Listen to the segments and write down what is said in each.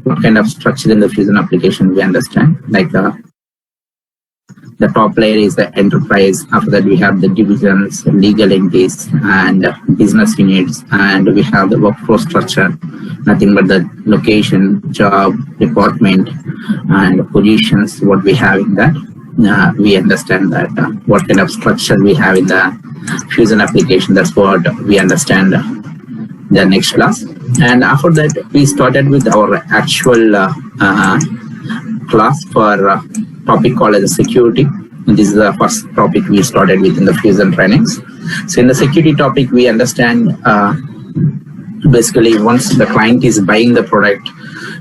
what kind of structure in the Fusion application we understand. Like the top layer is the enterprise. After that, we have the divisions, legal entities, and business units, and we have the workforce structure. Nothing but the location, job, department, and positions. What we have in that, we understand that what kind of structure we have in the Fusion application. That's what we understand the next class. And after that, we started with our actual class for topic called as security. And this is the first topic we started with in the Fusion trainings. So in the security topic, we understand basically once the client is buying the product,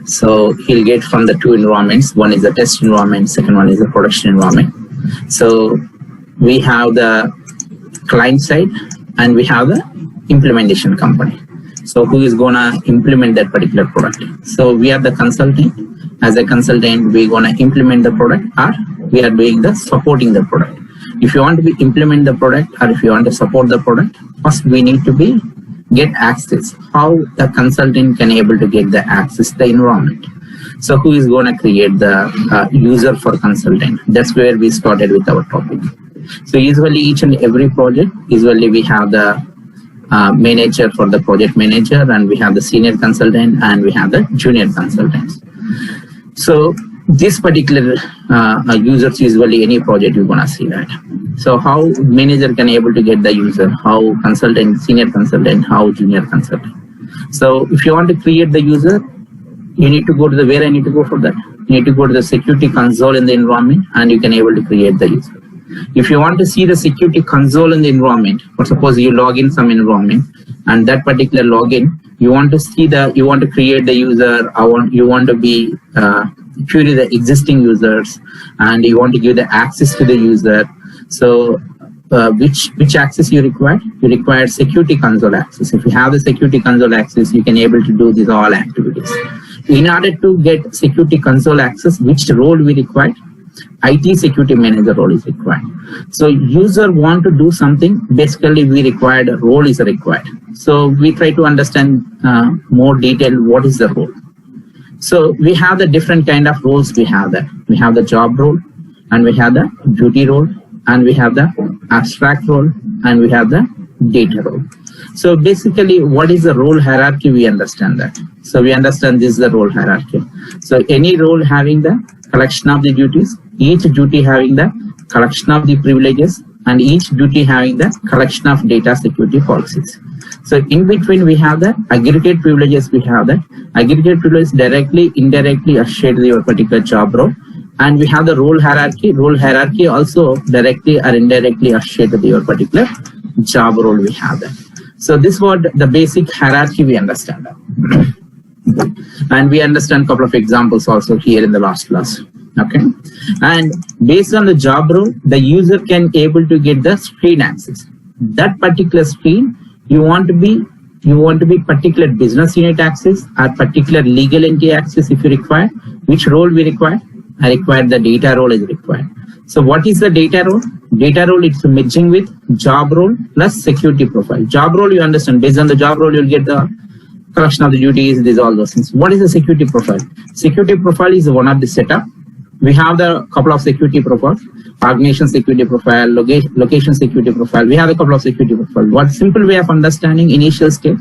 so he'll get from the two environments. One is the test environment, second one is the production environment. So we have the client side and we have the implementation company. So who is gonna implement that particular product? So we are the consultant. As a consultant, we're gonna implement the product, or we are doing the supporting the product. If you want to implement the product, or if you want to support the product, first we need to get access. How the consultant can able to get the access to the environment. So who is gonna create the user for consultant? That's where we started with our topic. So usually each and every project, usually we have the manager for the project manager, and we have the senior consultant, and we have the junior consultants. So this particular users, usually any project you're gonna see that. So how manager can able to get the user, how consultant, senior consultant, how junior consultant. So if you want to create the user, you need to go to the, where I need to go for that? You need to go to the security console in the environment, and you can able to create the user. If you want to see the security console in the environment, or suppose you log in some environment, and that particular login, you want to see you want to create the user, you want to be query the existing users, and you want to give the access to the user. So which access you require? You require security console access. If you have the security console access, you can able to do these all activities. In order to get security console access, which role we require? IT security manager role is required. So user want to do something, basically we required a role is required. So we try to understand more detail what is the role. So we have the different kind of roles we have there. We have the job role, and we have the duty role, and we have the abstract role, and we have the data role. So basically what is the role hierarchy, we understand that. So we understand this is the role hierarchy. So any role having the collection of the duties, each duty having the collection of the privileges, and each duty having the collection of data security policies. So in between we have the aggregate privileges, we have that. Aggregate privileges directly, indirectly associated with your particular job role. And we have the role hierarchy. Role hierarchy also directly or indirectly associated with your particular job role we have that. So this was the basic hierarchy we understand that. And we understand a couple of examples also here in the last class. Okay, and based on the job role, the user can able to get the screen access. That particular screen, you want to be particular business unit access or particular legal entity access if you require. Which role we require? I require the data role is required. So what is the data role? Data role is merging with job role plus security profile. Job role, you understand, based on the job role, you'll get the collection of the duties, these all those things. What is the security profile? Security profile is one of the setup. We have the couple of security profiles, organization security profile, location security profile. We have a couple of security profiles. What simple way of understanding initial step,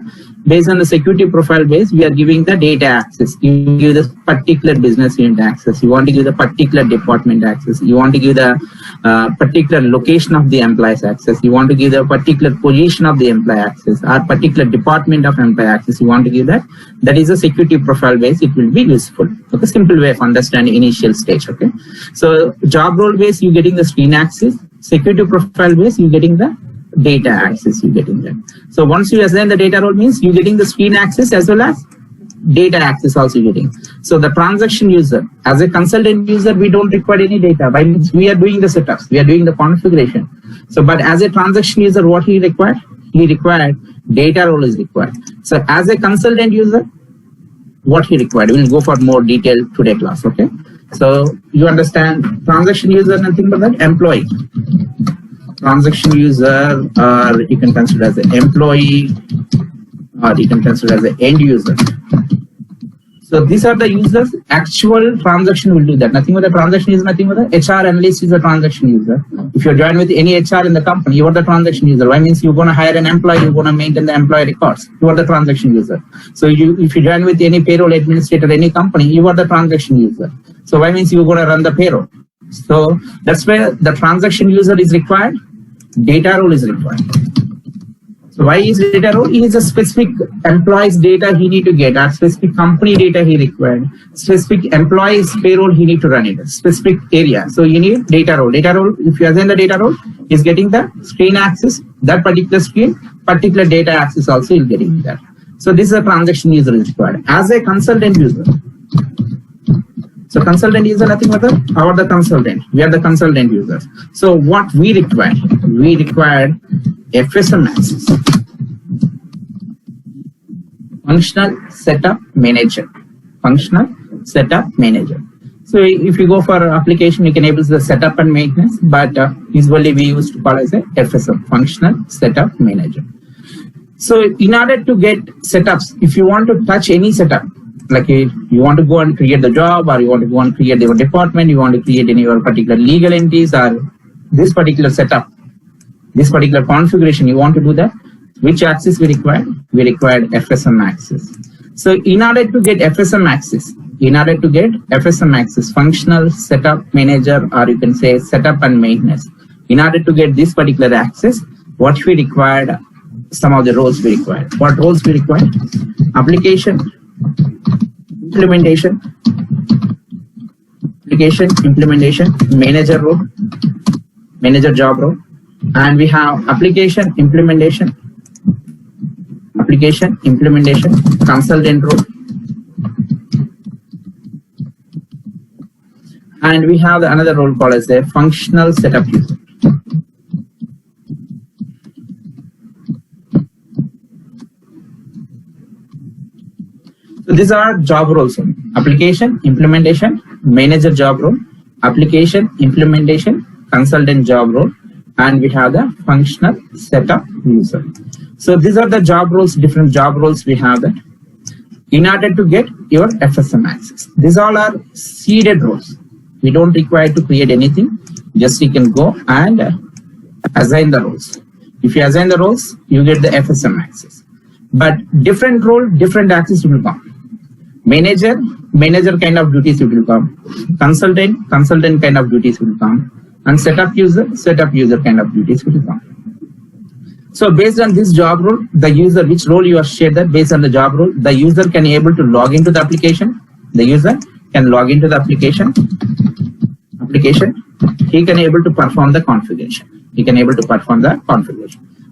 based on the security profile base, we are giving the data access. You give the particular business unit access. You want to give the particular department access. You want to give the particular location of the employee's access. You want to give the particular position of the employee access or particular department of employee access. You want to give that. That is a security profile base. It will be useful. Okay, simple way of understanding initial stage. Okay, so job role base, you getting the screen access. Security profile base, you getting the data access. You getting that. So once you assign the data role, means you getting the screen access as well as data access also getting. So the transaction user, as a consultant user, we don't require any data. By means we are doing the setups, we are doing the configuration. So, but as a transaction user, what he required? He required data role is required. So as a consultant user, what he required? We'll go for more detail today class. Okay. So you understand transaction user, nothing but that employee. Transaction user, or you can consider as an employee, or you can consider as an end user. So these are the users. Actual transaction will do that. Nothing but the transaction is nothing but the HR analyst is a transaction user. If you join with any HR in the company, you are the transaction user. Why means you're going to hire an employee, you're going to maintain the employee records. You are the transaction user. So if you join with any payroll administrator, any company, you are the transaction user. So why means you're going to run the payroll. So that's where the transaction user is required. Data role is required. So why is data role? It is a specific employee's data he need to get, or specific company data he required, specific employee's payroll he need to run it, specific area. So you need data role. Data role, if you assign the data role, is getting the screen access, that particular screen, particular data access also is getting that. So this is a transaction user is required. As a consultant user, so consultant user nothing but the consultant. We are the consultant users. So what we required FSM access, functional setup manager, functional setup manager. So if you go for application, you can enable the setup and maintenance, but usually we used to call as a FSM, functional setup manager. So in order to get setups, if you want to touch any setup, like you want to go and create the job, or you want to go and create your department, you want to create any your particular legal entities, or this particular setup, this particular configuration, you want to do that, which access we required? We required FSM access. So in order to get FSM access, functional setup manager, or you can say setup and maintenance, in order to get this particular access, what we required, some of the roles we required. What roles we required? Application, implementation, manager role, manager job role, and we have application implementation, consultant role, and we have another role called as the functional setup user. So these are job roles: application, implementation, manager job role, application, implementation, consultant job role, and we have the functional setup user. So these are the job roles, different job roles we have that in order to get your FSM access. These all are seeded roles. We don't require to create anything. Just you can go and assign the roles. If you assign the roles, you get the FSM access. But different role, different access will come. Manager kind of duties will come. Consultant kind of duties will come. And setup user kind of duties will come. So based on this job role, the user, which role you are shared that, based on the job role, the user can able to log into the application. The user can log into the application. He can able to perform the configuration.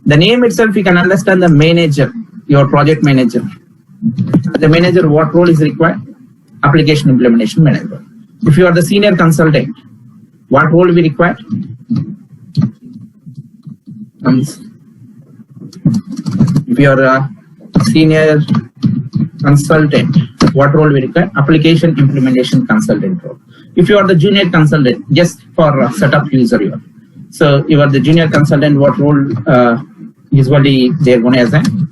The name itself, you can understand the manager, your project manager. The manager, what role is required? Application implementation manager. If you are the senior consultant, what role we require? If you are a senior consultant, what role we require? Application implementation consultant role. If you are the junior consultant, just for setup user you are. So you are the junior consultant, what role usually they're going to assign?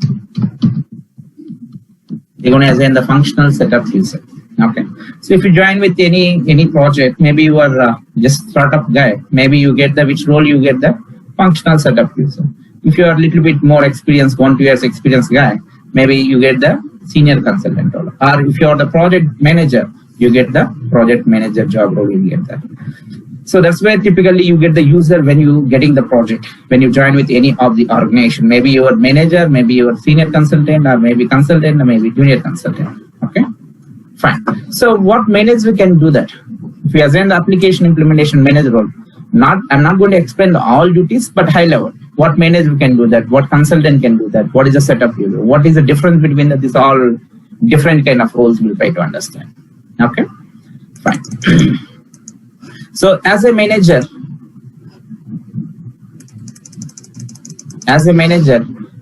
They're going to assign the functional setup user. Okay. So if you join with any project, maybe you are just startup guy, maybe you get the which role you get the functional setup user. If you are a little bit more experienced, 1-2 years experience guy, maybe you get the senior consultant role. Or if you are the project manager, you get the project manager job role, you get that. So that's where typically you get the user when you getting the project, when you join with any of the organization. Maybe you are manager, maybe you are senior consultant, or maybe consultant, or maybe junior consultant. Okay, fine. So what manager we can do that? If we assign the application implementation manager role, I'm not going to explain all duties, but high level. What manager can do that? What consultant can do that? What is the setup user? What is the difference between these all different kind of roles we'll try to understand. Okay, fine. So as a manager,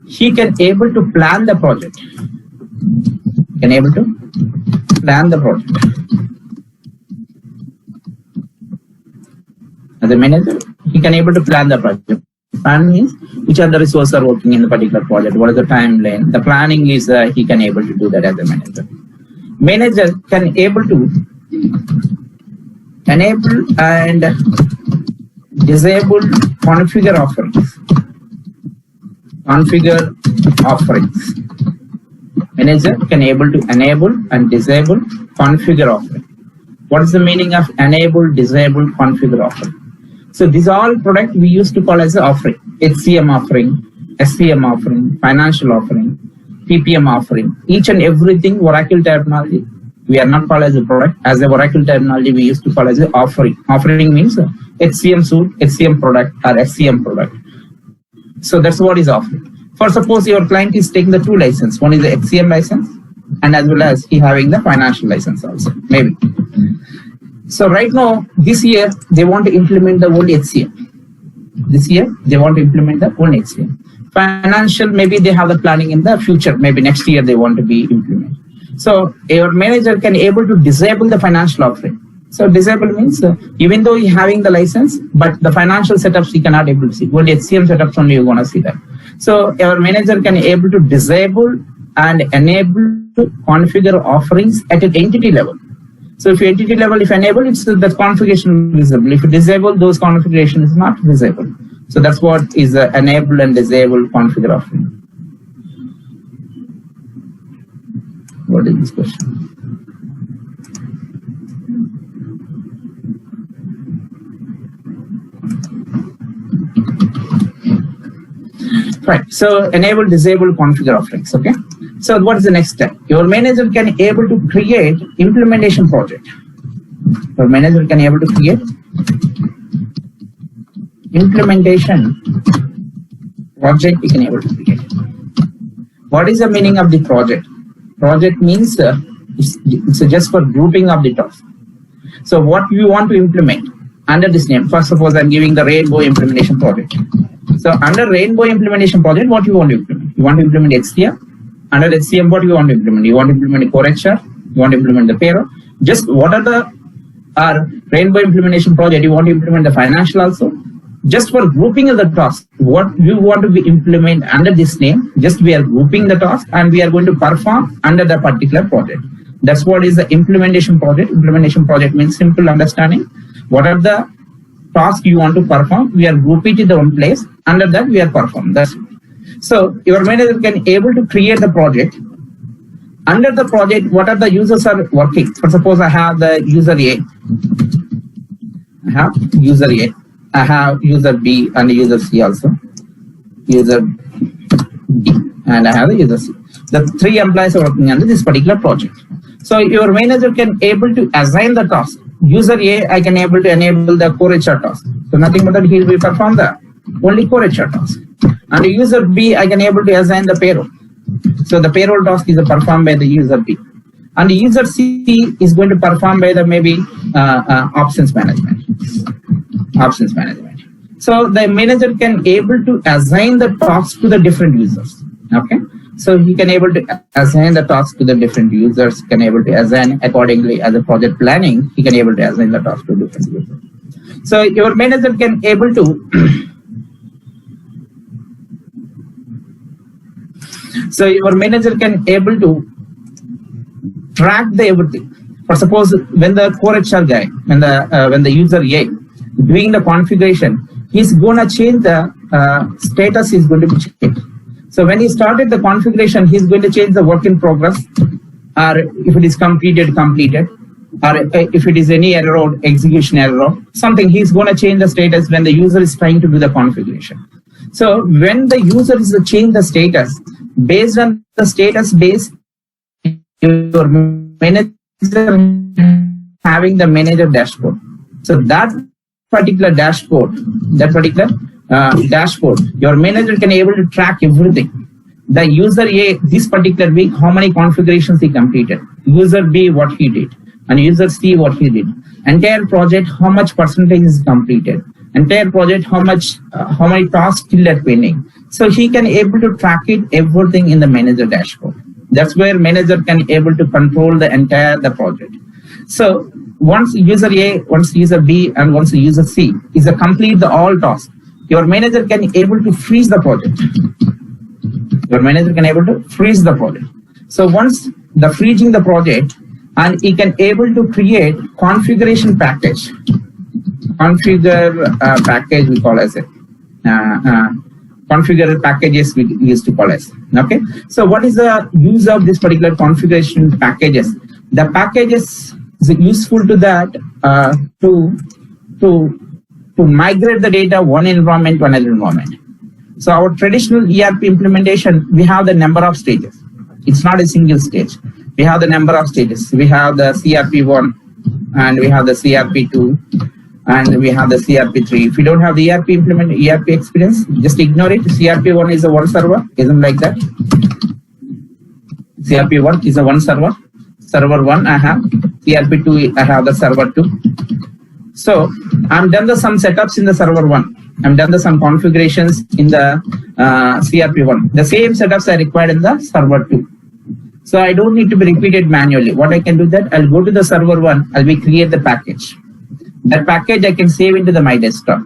he can able to plan the project. As a manager, he can able to plan the project. Plan means which are the resources are working in the particular project, what is the timeline. The planning is he can able to do that as a manager. manager can able to enable and disable configure offerings. Manager can able to enable and disable configure offering. What is the meaning of enable, disable, configure offering? So these all product we used to call as an offering. HCM offering, SCM offering, financial offering, PPM offering. Each and everything Oracle terminology. We are not called as a product. As a Oracle terminology, we used to call as an offering. Offering means HCM suite, HCM product, or FCM product. So that's what is offering. For suppose your client is taking the two license. One is the HCM license, and as well as he having the financial license also, maybe. So right now, this year, they want to implement the old HCM. This year, they want to implement the old HCM. Financial, maybe they have the planning in the future. Maybe next year they want to be implemented. So your manager can able to disable the financial offering. So disable means even though you're having the license, but the financial setups you cannot able to see. Only HCM setups only you're gonna see that. So your manager can able to disable and enable to configure offerings at an entity level. So if entity level, if enable, it's the configuration visible. If you disable, those configuration is not visible. So that's what is enable and disable configure offering. What is this question? Right. So enable, disable, configure offerings. Okay. So what is the next step? Your manager can able to create implementation project. Your manager can able to create implementation project. You can able to create. What is the meaning of the project? Project means it's just for grouping of the tasks. So what you want to implement under this name? First, suppose I'm giving the Rainbow implementation project. So under Rainbow implementation project, what you want to implement? You want to implement HCM. Under HCM, what you want to implement? You want to implement a core HR. You want to implement the payroll. Just what are the Rainbow implementation project? You want to implement the financial also. Just for grouping of the task, what you want to be implement under this name, just we are grouping the task and we are going to perform under the particular project. That's what is the implementation project. Implementation project means simple understanding. What are the tasks you want to perform? We are grouping it in one place. Under that, we are perform. That's it. So your manager can able to create the project. Under the project, what are the users are working? For suppose I have the user A. I have user A. I have user B and user C also. User B and I have the user C. The three employees are working under this particular project. So your manager can able to assign the task. User A, I can able to enable the core HR task. So nothing but that he will perform the only core HR task. And user B, I can able to assign the payroll. So the payroll task is performed by the user B. And the user C is going to perform by the maybe options management. Options management. So the manager can able to assign the tasks to the different users. Okay. So he can able to assign the tasks to the different users, can able to assign accordingly as a project planning, he can able to assign the tasks to different users. So your manager can able to so your manager can able to track the everything. For suppose when the core HR guy, when the user A doing the configuration, he's gonna change the status is going to be changed. So when he started the configuration, he's going to change the work in progress, or if it is completed, or if it is any error or execution error, something, he's going to change the status when the user is trying to do the configuration. So when the user is to change the status, based on the status base, your manager having the manager dashboard. So that particular dashboard, your manager can able to track everything. The user A, this particular week, how many configurations he completed. User B, what he did. And user C, what he did. Entire project, how much percentage is completed. Entire project, how many tasks still are pending. So he can able to track it, everything in the manager dashboard. That's where manager can able to control the entire project. So once user A, once user B, and once user C is a complete the all tasks, your manager can able to freeze the project. Your manager can able to freeze the project. So once the freezing the project, and he can able to create configuration package. Configure package we call as it. Configure packages we used to call as. Okay. So what is the use of this particular configuration packages? The packages is useful to that to migrate the data one environment to another environment. So our traditional ERP implementation, we have the number of stages. It's not a single stage. We have the number of stages. We have the CRP1 and we have the CRP2 and we have the CRP3. If you don't have the ERP experience, just ignore it. CRP1 is a one server, isn't like that. CRP1 is a one server. Server 1 I have. CRP2 I have the server 2. So I'm done some setups in the server 1. I'm done some configurations in the CRP1. The same setups are required in the server 2. So I don't need to be repeated manually. What I can do that, I'll go to the server 1, I'll create the package. That package I can save into my desktop.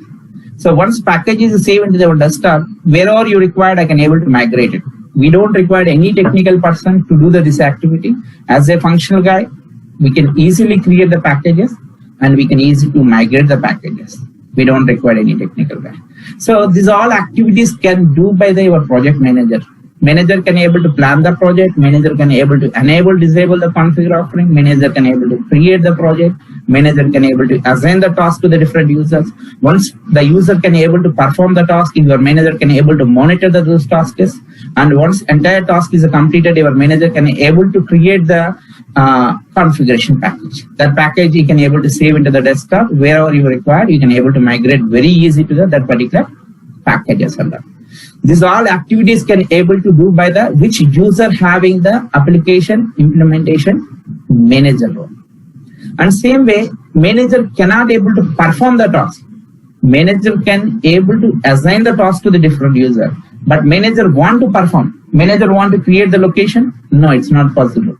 So once package is saved into the desktop, wherever you required, I can able to migrate it. We don't require any technical person to do this activity. As a functional guy, we can easily create the packages and we can easily migrate the packages. We don't require any technical guy. So these all activities can do by your project manager. Manager can able to plan the project. Manager can able to enable, disable the configure offering. Manager can able to create the project. Manager can able to assign the task to the different users. Once the user can able to perform the task, your manager can able to monitor those tasks. And once entire task is completed, your manager can able to create the configuration package. That package you can able to save into the desktop. Wherever you require, you can able to migrate very easy to that particular package as well. These all activities can able to do by the which user having the application implementation manager role. And same way, manager cannot able to perform the task. Manager can able to assign the task to the different user, but manager want to perform. Manager want to create the location. No, it's not possible.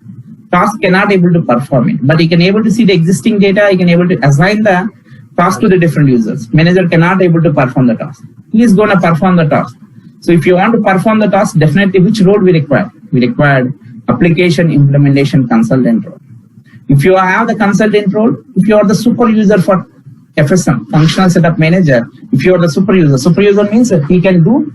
Task cannot able to perform it, but he can able to see the existing data. He can able to assign the task to the different users. Manager cannot able to perform the task. He is going to perform the task. So if you want to perform the task, definitely which role we require? We require application implementation consultant role. If you have the consultant role, if you are the super user for FSM, functional setup manager, if you are the super user means that he can do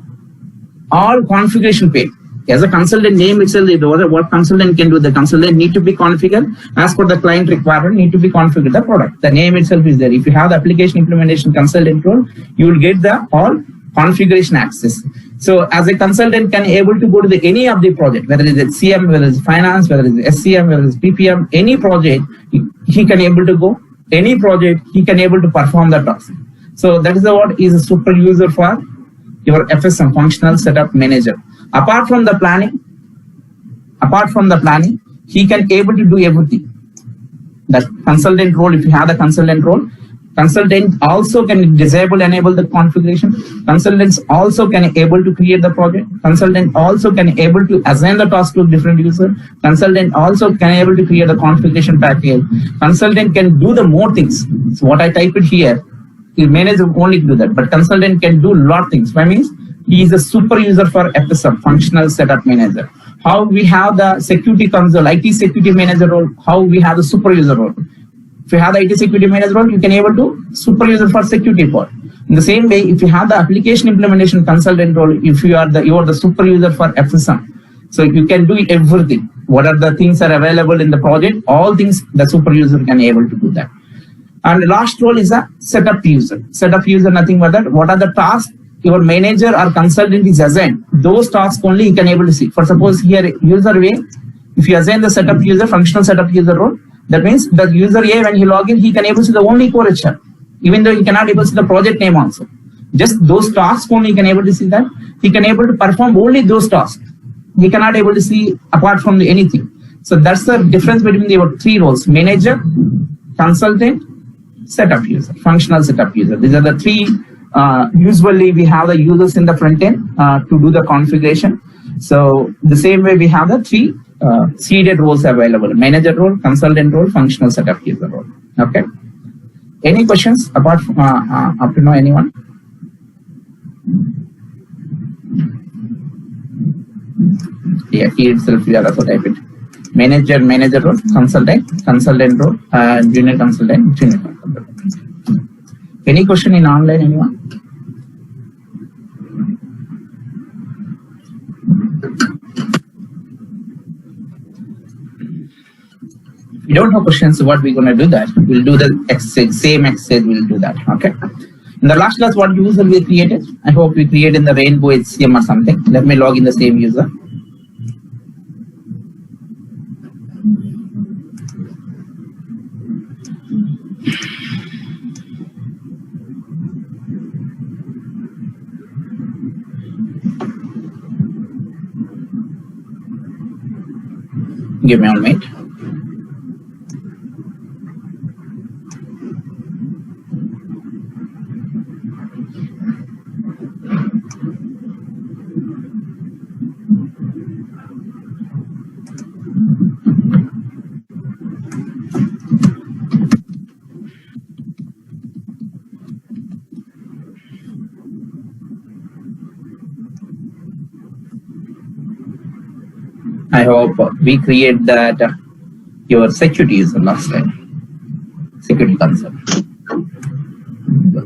all configuration page. As a consultant name itself, what consultant can do, the consultant need to be configured as per the client requirement, need to be configured the product. The name itself is there. If you have the application implementation consultant role, you will get the all configuration access. So as a consultant can able to go to any of the project, whether it is CM, whether it's finance, whether it's SCM, whether it's PPM, any project, he can able to go. Any project, he can able to perform the task. So that is what is a super user for your FSM, functional setup manager. Apart from the planning, he can able to do everything. That consultant role, if you have the consultant role, consultant also can disable, enable the configuration. Consultants also can able to create the project. Consultant also can able to assign the task to different user. Consultant also can able to create a configuration package. Consultant can do the more things. So what I type it here, the manager only do that, but consultant can do lot of things. That means he is a super user for FSM, functional setup manager. How we have the security console, IT security manager role, how we have the super user role. If you have the IT security manager role, you can able to super user for security part. In the same way, if you have the application implementation consultant role, if you are the super user for FSM, so you can do everything. What are the things are available in the project? All things the super user can able to do that. And the last role is a setup user. Setup user, nothing but that. What are the tasks your manager or consultant is assigned? Those tasks only you can able to see. For suppose here user way, if you assign the setup user, functional setup user role, that means the user A, when he log in, he can able to see the only core HR, even though he cannot able to see the project name also. Just those tasks only he can able to see that. He can able to perform only those tasks. He cannot able to see apart from anything. So that's the difference between the three roles: manager, consultant, setup user, functional setup user. These are the three. Usually we have the users in the front end to do the configuration. So the same way we have the three seeded roles available: manager role, consultant role, functional setup user role. Okay. Any questions apart from up to now, anyone? Yeah, here itself we are also type it. Manager role, consultant role, junior consultant. Any question in online, anyone? If you don't have questions, what we're going to do that? We'll do the same exercise, we'll do that, okay? In the last class, what user we created? I hope we created in the Rainbow HCM or something. Let me log in the same user. Give me a minute. I hope we create that your security user last time. Security console.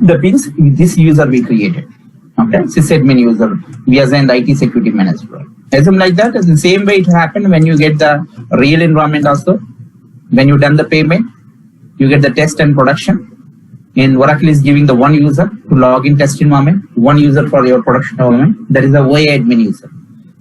That means this user we created. Okay, sysadmin user. We assigned IT security manager. Assume like that. The same way it happened when you get the real environment also. When you done the payment, you get the test and production. In Oracle is giving the one user to log in test environment, one user for your production environment. That is the OA admin user.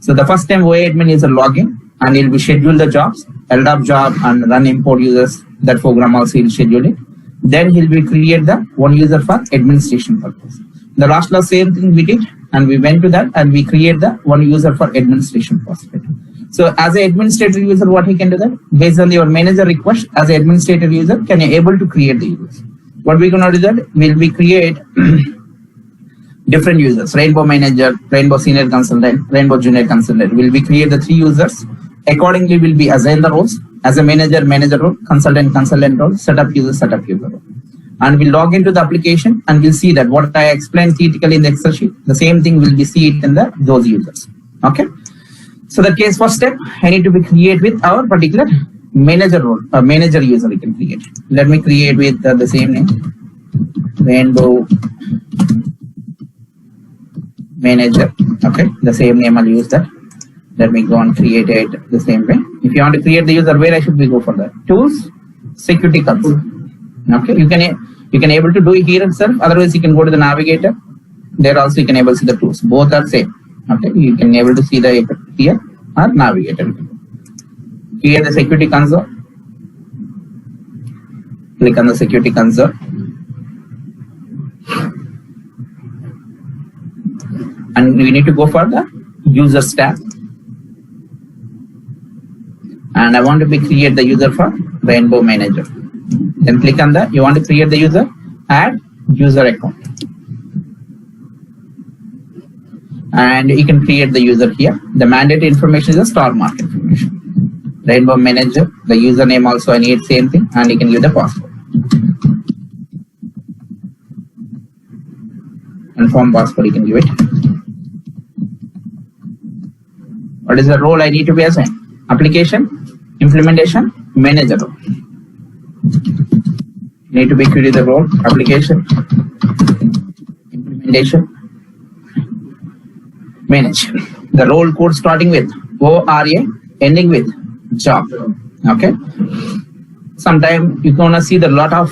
So the first time OA admin user login and he'll be schedule the jobs, LDAP job and run import users. That program also he'll schedule it. Then he'll be create the one user for administration purpose. The last same thing we did and we went to that and we create the one user for administration perspective. So as an administrator user, what he can do that? Based on your manager request, as an administrator user, can you able to create the users? What we're gonna do that? We'll be create different users, Rainbow Manager, Rainbow Senior Consultant, Rainbow Junior Consultant. Will be create the 3 users. Accordingly, will be assign the roles as a manager role, consultant role, setup user role. And we'll log into the application and we'll see that what I explained theoretically in the Excel sheet, the same thing will be see it in those users. Okay. So the case first step, I need to be create with our particular manager role, manager user we can create. Let me create with the same name, Rainbow Manager. Okay, the same name I'll use that. Let me go and create it the same way. If you want to create the user, where I should we go for that? Tools, security console. Okay, you can able to do it here itself. Otherwise, you can go to the navigator. There also you can able to see the tools. Both are same. Okay, you can able to see the here or navigator. Create the security console. Click on the security console. And we need to go for the users tab. And I want to create the user for Rainbow Manager. Then click on that. You want to create the user, add user account. And you can create the user here. The mandatory information is the star mark information. Rainbow Manager, the username also I need same thing, and you can give the password. Confirm password you can give it. What is the role I need to be assigned? Application, implementation, manager role. Need to be created the role, application, implementation, manage. The role code starting with ORA, ending with job. Okay. Sometime you're gonna see the lot of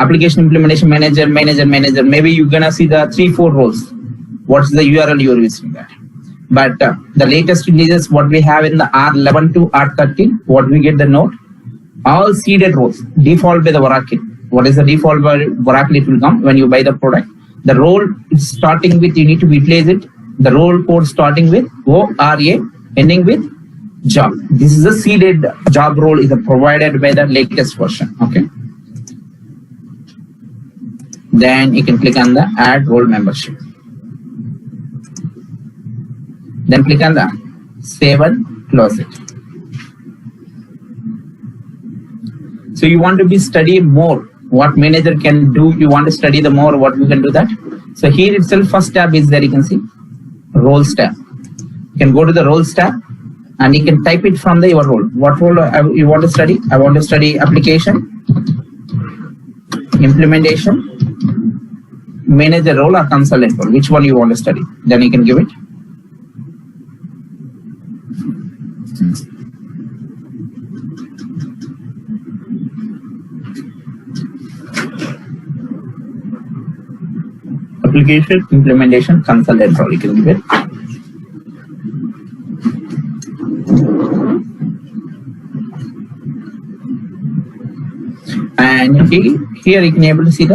application implementation manager. Maybe you're gonna see the 3-4 roles. What's the URL you're using that? But the latest releases what we have in the R11 to R13, what we get the note, all seeded roles, default by the Oracle. What is the default by Oracle? It will come when you buy the product. The role is starting with, you need to replace it. The role code starting with ORA, ending with job. This is a seeded job role is provided by the latest version. Okay. Then you can click on the add role membership. Then click on the save and close it. So you want to be study more what manager can do. You want to study the more what you can do that. So here itself first tab is there, you can see roles tab. You can go to the roles tab and you can type it from your role. What role you want to study? I want to study application, implementation, manager role, or consultant role. Which one you want to study? Then you can give it. Application, implementation, consultant role. You can give it. And here you can able to see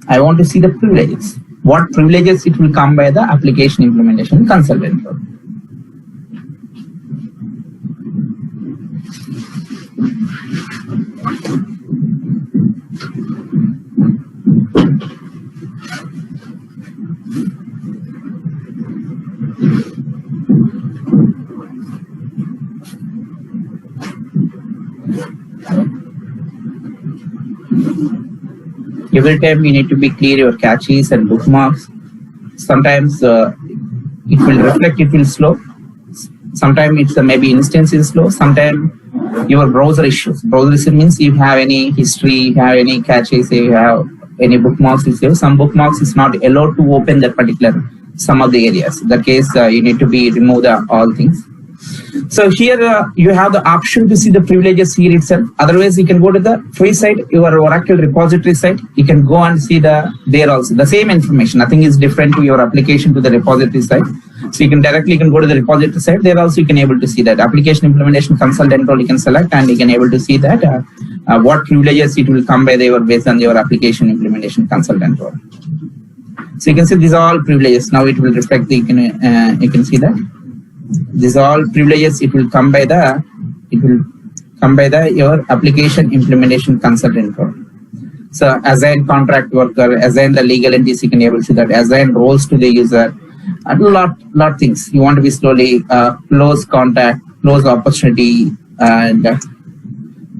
I want to see the privileges. What privileges it will come by the application, implementation, consultant role. Every time you need to be clear your caches and bookmarks. Sometimes it will reflect, it will slow. Sometimes it's maybe instance is slow. Sometimes your browser issues. Browser issue means you have any history, you have any caches, you have any bookmarks issue. Some bookmarks is not allowed to open that particular some of the areas. In that case, you need to be remove all things. So here you have the option to see the privileges here itself. Otherwise, you can go to the free site, your Oracle repository site. You can go and see there also the same information. Nothing is different to your application to the repository site. So you can directly go to the repository site. There also you can able to see that application implementation consultant role you can select, and you can able to see that what privileges it will come by based on your application implementation consultant role. So you can see these are all privileges. Now it will reflect you can see that. These are all privileges. It will come by your application implementation consultant role. So assign contract worker, assign the legal entities. You can able to see that. Assign roles to the user. A lot things. You want to be slowly close contact, close opportunity, and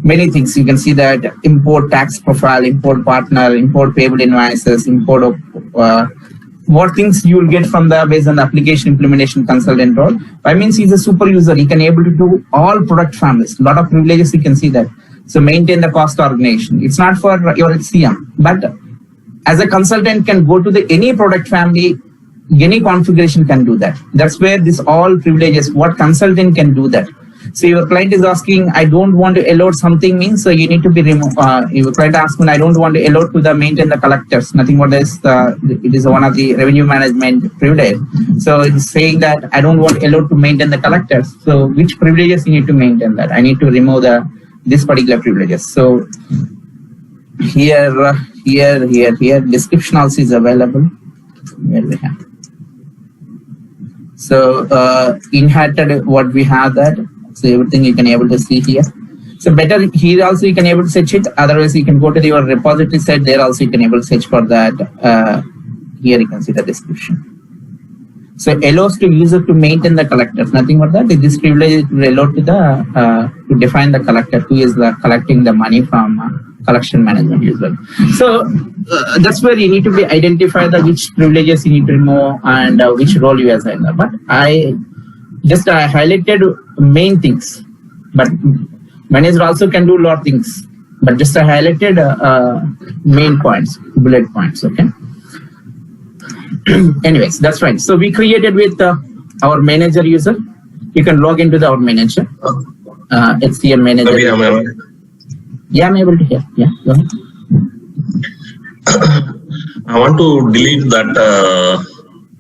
many things. You can see that import tax profile, import partner, import payable invoices, import what things you will get from based on the application implementation consultant role. I mean, he's a super user. He can able to do all product families. A lot of privileges. You can see that. So maintain the cost organization. It's not for your HCM, but as a consultant can go to any product family, any configuration can do that. That's where this all privileges. What consultant can do that. So your client is asking, I don't want to allow something means, so you need to be removed. Your client asking, I don't want to allow to the maintain the collectors. Nothing more than it is one of the revenue management privilege. So it's saying that I don't want allow to maintain the collectors. So which privileges you need to maintain that? I need to remove this particular privileges. So here, description also is available. Where we have. So inherited what we have that. So everything you can able to see here. So better here also you can able to search it. Otherwise you can go to your repository site. There also you can able to search for that. Here you can see the description. So allows to user to maintain the collectors. Nothing but that. This privilege will allow to to define the collector who is collecting the money from collection management user. So that's where you need to be identify which privileges you need to remove and which role you assign. But I highlighted main things, but manager also can do a lot of things, but just I highlighted main points, bullet points. Okay. Anyways, that's fine. So we created with our manager user. You can log into our manager, HCM manager. Yeah, I'm able to hear. Yeah, go ahead. I want to delete that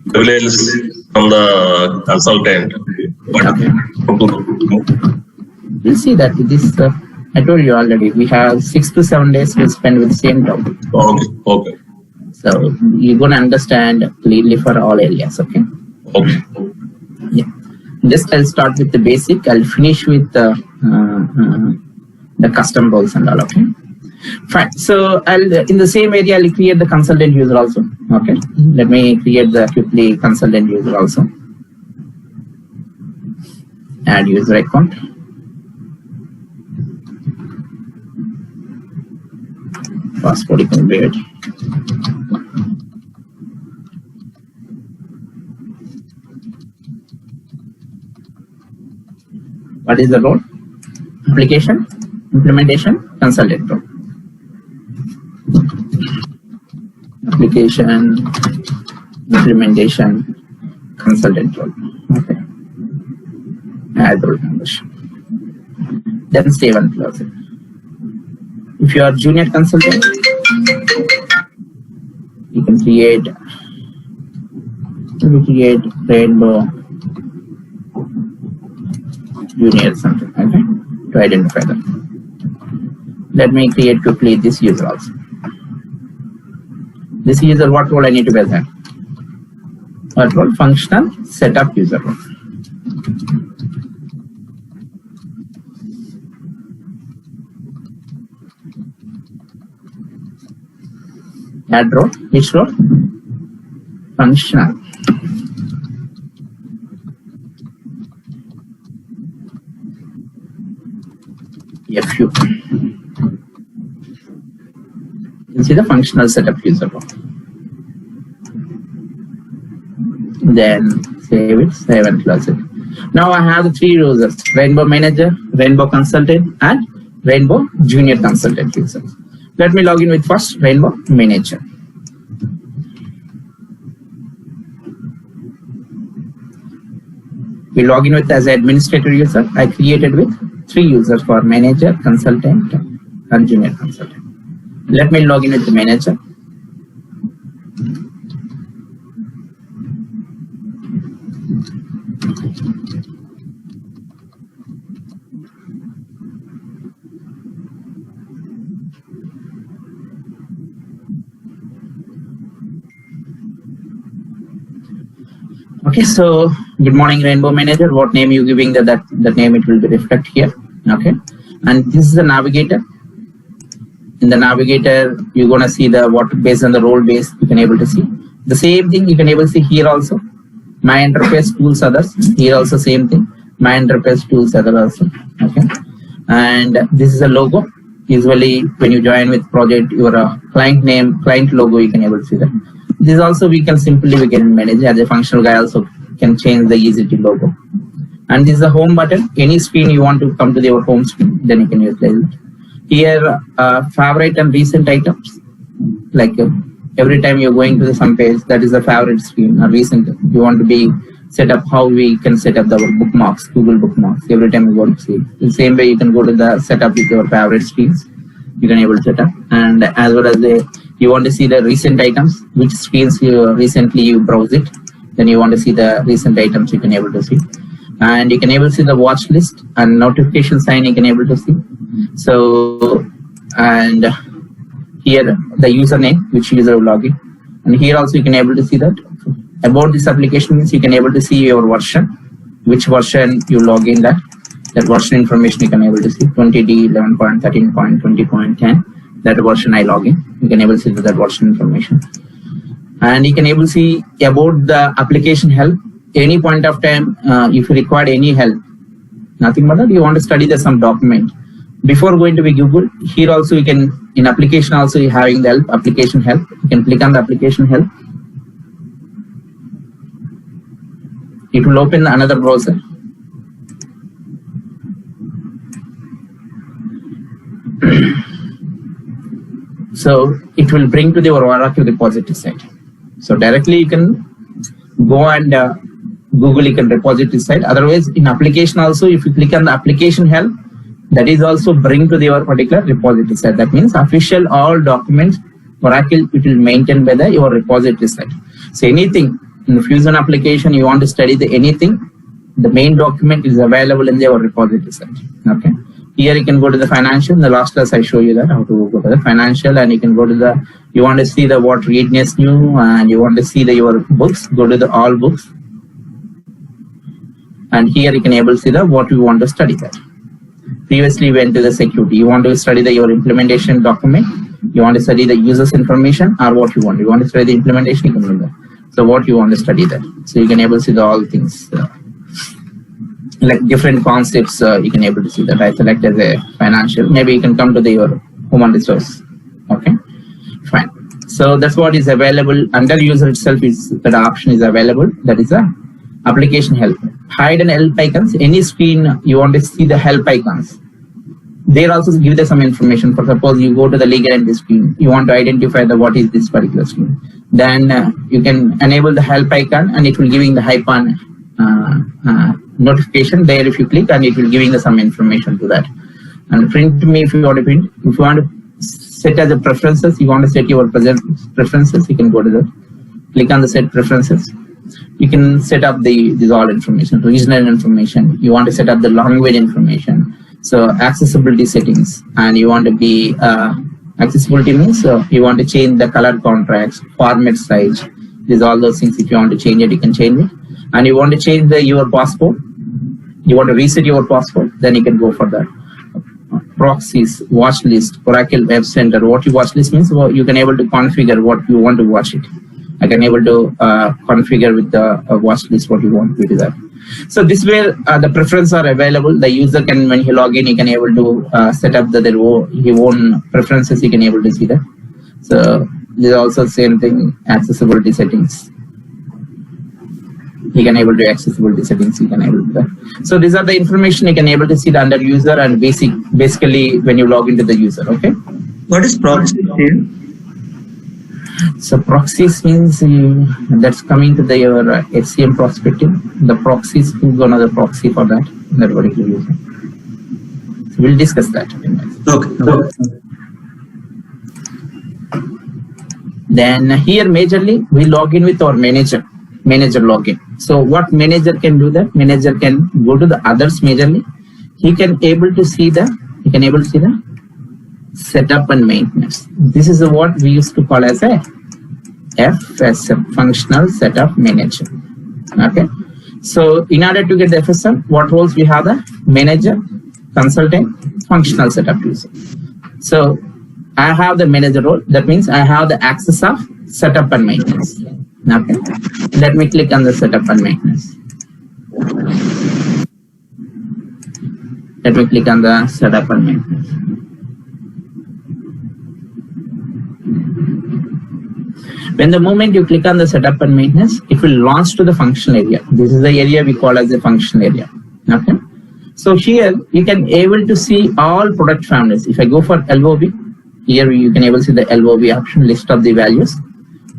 privilege from the consultant. Okay. We'll see that this. I told you already. We have 6 to 7 days to spend with the same topic. Okay. So you're gonna understand clearly for all areas. Okay. Okay. Yeah. Just I'll start with the basic. I'll finish with the custom roles and all. Okay. Fine. So I'll in the same area I'll create the consultant user also. Okay. Let me create the quickly consultant user also. Add user account. Passport you can create. What is the role? Application, implementation, consultant role. Application, implementation, consultant role. Okay. Add role membership. Then save and close it. If you are junior consultant, you can create Rainbow Junior something, okay, to identify them. Let me create quickly this user also. This user, what role I need to present? What role? Functional setup user role. Add role. Which role? Functional. FU. You see the functional setup user role. Then save it, save and close it. Now I have the three users: Rainbow Manager, Rainbow Consultant, and Rainbow Junior Consultant user. Let me log in with first Rainbow Manager. We log in with as administrator user. I created with three users for manager, consultant, and junior consultant. Let me log in with the manager. Okay, so good morning, Rainbow Manager. What name you giving that name it will be reflect here. Okay, and this is the navigator. In the navigator, you're gonna see the what based on the role base you can able to see. The same thing you can able to see here also. My interface tools others. Here also same thing. My interface tools other also. Okay, and this is a logo. Usually when you join with project, your client name, client logo, you can able to see that. This also we can manage as a functional guy also can change the EasyT logo. And this is the home button. Any screen you want to come to your home screen, then you can utilize it. Here, favorite and recent items. Like every time you're going to some page, that is the favorite screen or recent. You want to be set up how we can set up our bookmarks, Google bookmarks. Every time you go to see it. The same way you can go to the setup with your favorite screens. You can able to set up, and as well as you want to see the recent items, which screens you recently you browse it, then you want to see the recent items you can able to see, and you can able to see the watch list and notification sign you can able to see. So, and here the username which user will log in, and here also you can able to see that about this application means you can able to see your version, which version you log in that version information you can able to see 20D, 11.13, 20.10. That version I log in. You can able to see that version information, and you can able to see about the application help. Any point of time, if you require any help, nothing but that you want to study the some document before going to be Google. Here also you can in application also you having the help, application help. You can click on the application help. It will open another browser. So it will bring to the Oracle repository site. So directly you can go and Google you can repository site. Otherwise in application also, if you click on the application help, that is also bring to your particular repository site. That means official all documents Oracle it will maintain by your repository site. So anything in the Fusion application you want to study anything, the main document is available in your repository site. Okay. Here you can go to the financial. In the last class I show you that how to go to the financial, and you can go to the you want to see the what readiness new, and you want to see your books. Go to the all books, and here you can able to see the what you want to study that. Previously went to the security. You want to study your implementation document. You want to study the users information, or what you want. You want to study the implementation. You can do that. So what you want to study that. So you can able to see the all things. Like different concepts, you can able to see that. I select as a financial. Maybe you can come to your human resource. Okay, fine. So that's what is available under user itself. Is that option is available. That is a application help. hide and help icons. Any screen you want to see the help icons. There also give them some information. For suppose you go to the legal entity screen, you want to identify the what is this particular screen. Then you can enable the help icon, and it will giving the hyphen notification there. If you click, and it will giving some information to that. And print me if you want to print. If you want to set as a preferences, you want to set your preferences, you can go to that. Click on the set preferences. You can set up this all information, regional information. You want to set up the language information. So accessibility settings, and you want to be accessibility means you want to change the color contrast, format size. These all those things. If you want to change it, you can change it. And you want to change your passport. You want to reset your passport, then you can go for that. Proxies, watch list, Oracle Web Center. What you watch list means you can able to configure what you want to watch it. I can able to configure with the watch list what you want to do that. So this way the preferences are available. The user can, when he log in, he can able to set up their own preferences. He can able to see that. So this is also same thing, accessibility settings. He can able to accessibility settings. He can able to that. So these are the information you can able to see the under user and basically when you log into the user. Okay. What is proxy here? So proxies means that's coming to your HCM perspective. The proxies, who's gonna the proxy for that particular user. So we'll discuss that. Okay. Then here majorly we log in with our manager login. So what manager can do that? Manager can go to the others majorly. He can able to see the setup and maintenance. This is what we used to call as a FSM, functional setup manager. Okay. So in order to get the FSM, what roles we have? The manager, consultant, functional setup user. So I have the manager role. That means I have the access of setup and maintenance. Okay. Let me click on the setup and maintenance. Let me click on the setup and maintenance. When the moment you click on the setup and maintenance, it will launch to the functional area. This is the area we call as the functional area. Okay. So here you can able to see all product families. If I go for LOB, here you can able to see the LOB option, list of the values.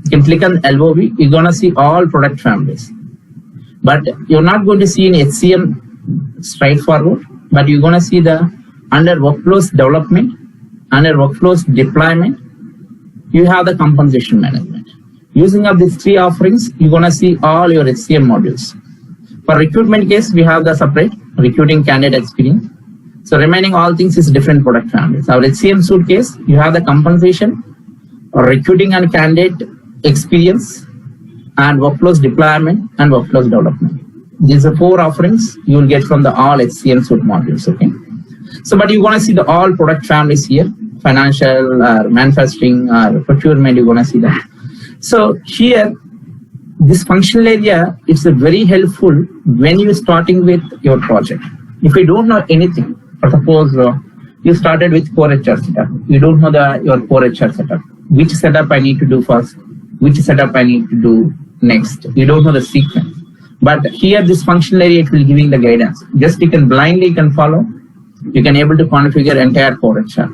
You can click on LOB, you're gonna see all product families. But you're not going to see in HCM straightforward, but you're gonna see the under workflows development, under workflows deployment, you have the compensation management. Using up these three offerings, you're gonna see all your HCM modules. For recruitment case, we have the separate recruiting candidate experience. So remaining all things is different product families. Our HCM suite case, you have the compensation, recruiting and candidate experience, and workflows deployment and workflows development. These are four offerings you will get from the all HCM suite modules. Okay. So, but you want to see the all product families here, financial, manufacturing, procurement. You want to see that. So here, this functional area is very helpful when you're starting with your project. If you don't know anything, for suppose you started with core HR setup, you don't know your core HR setup. Which setup I need to do first? Which setup I need to do next? You don't know the sequence. But here, this functional area, it will giving the guidance. Just you can blindly follow. You can able to configure entire core HR.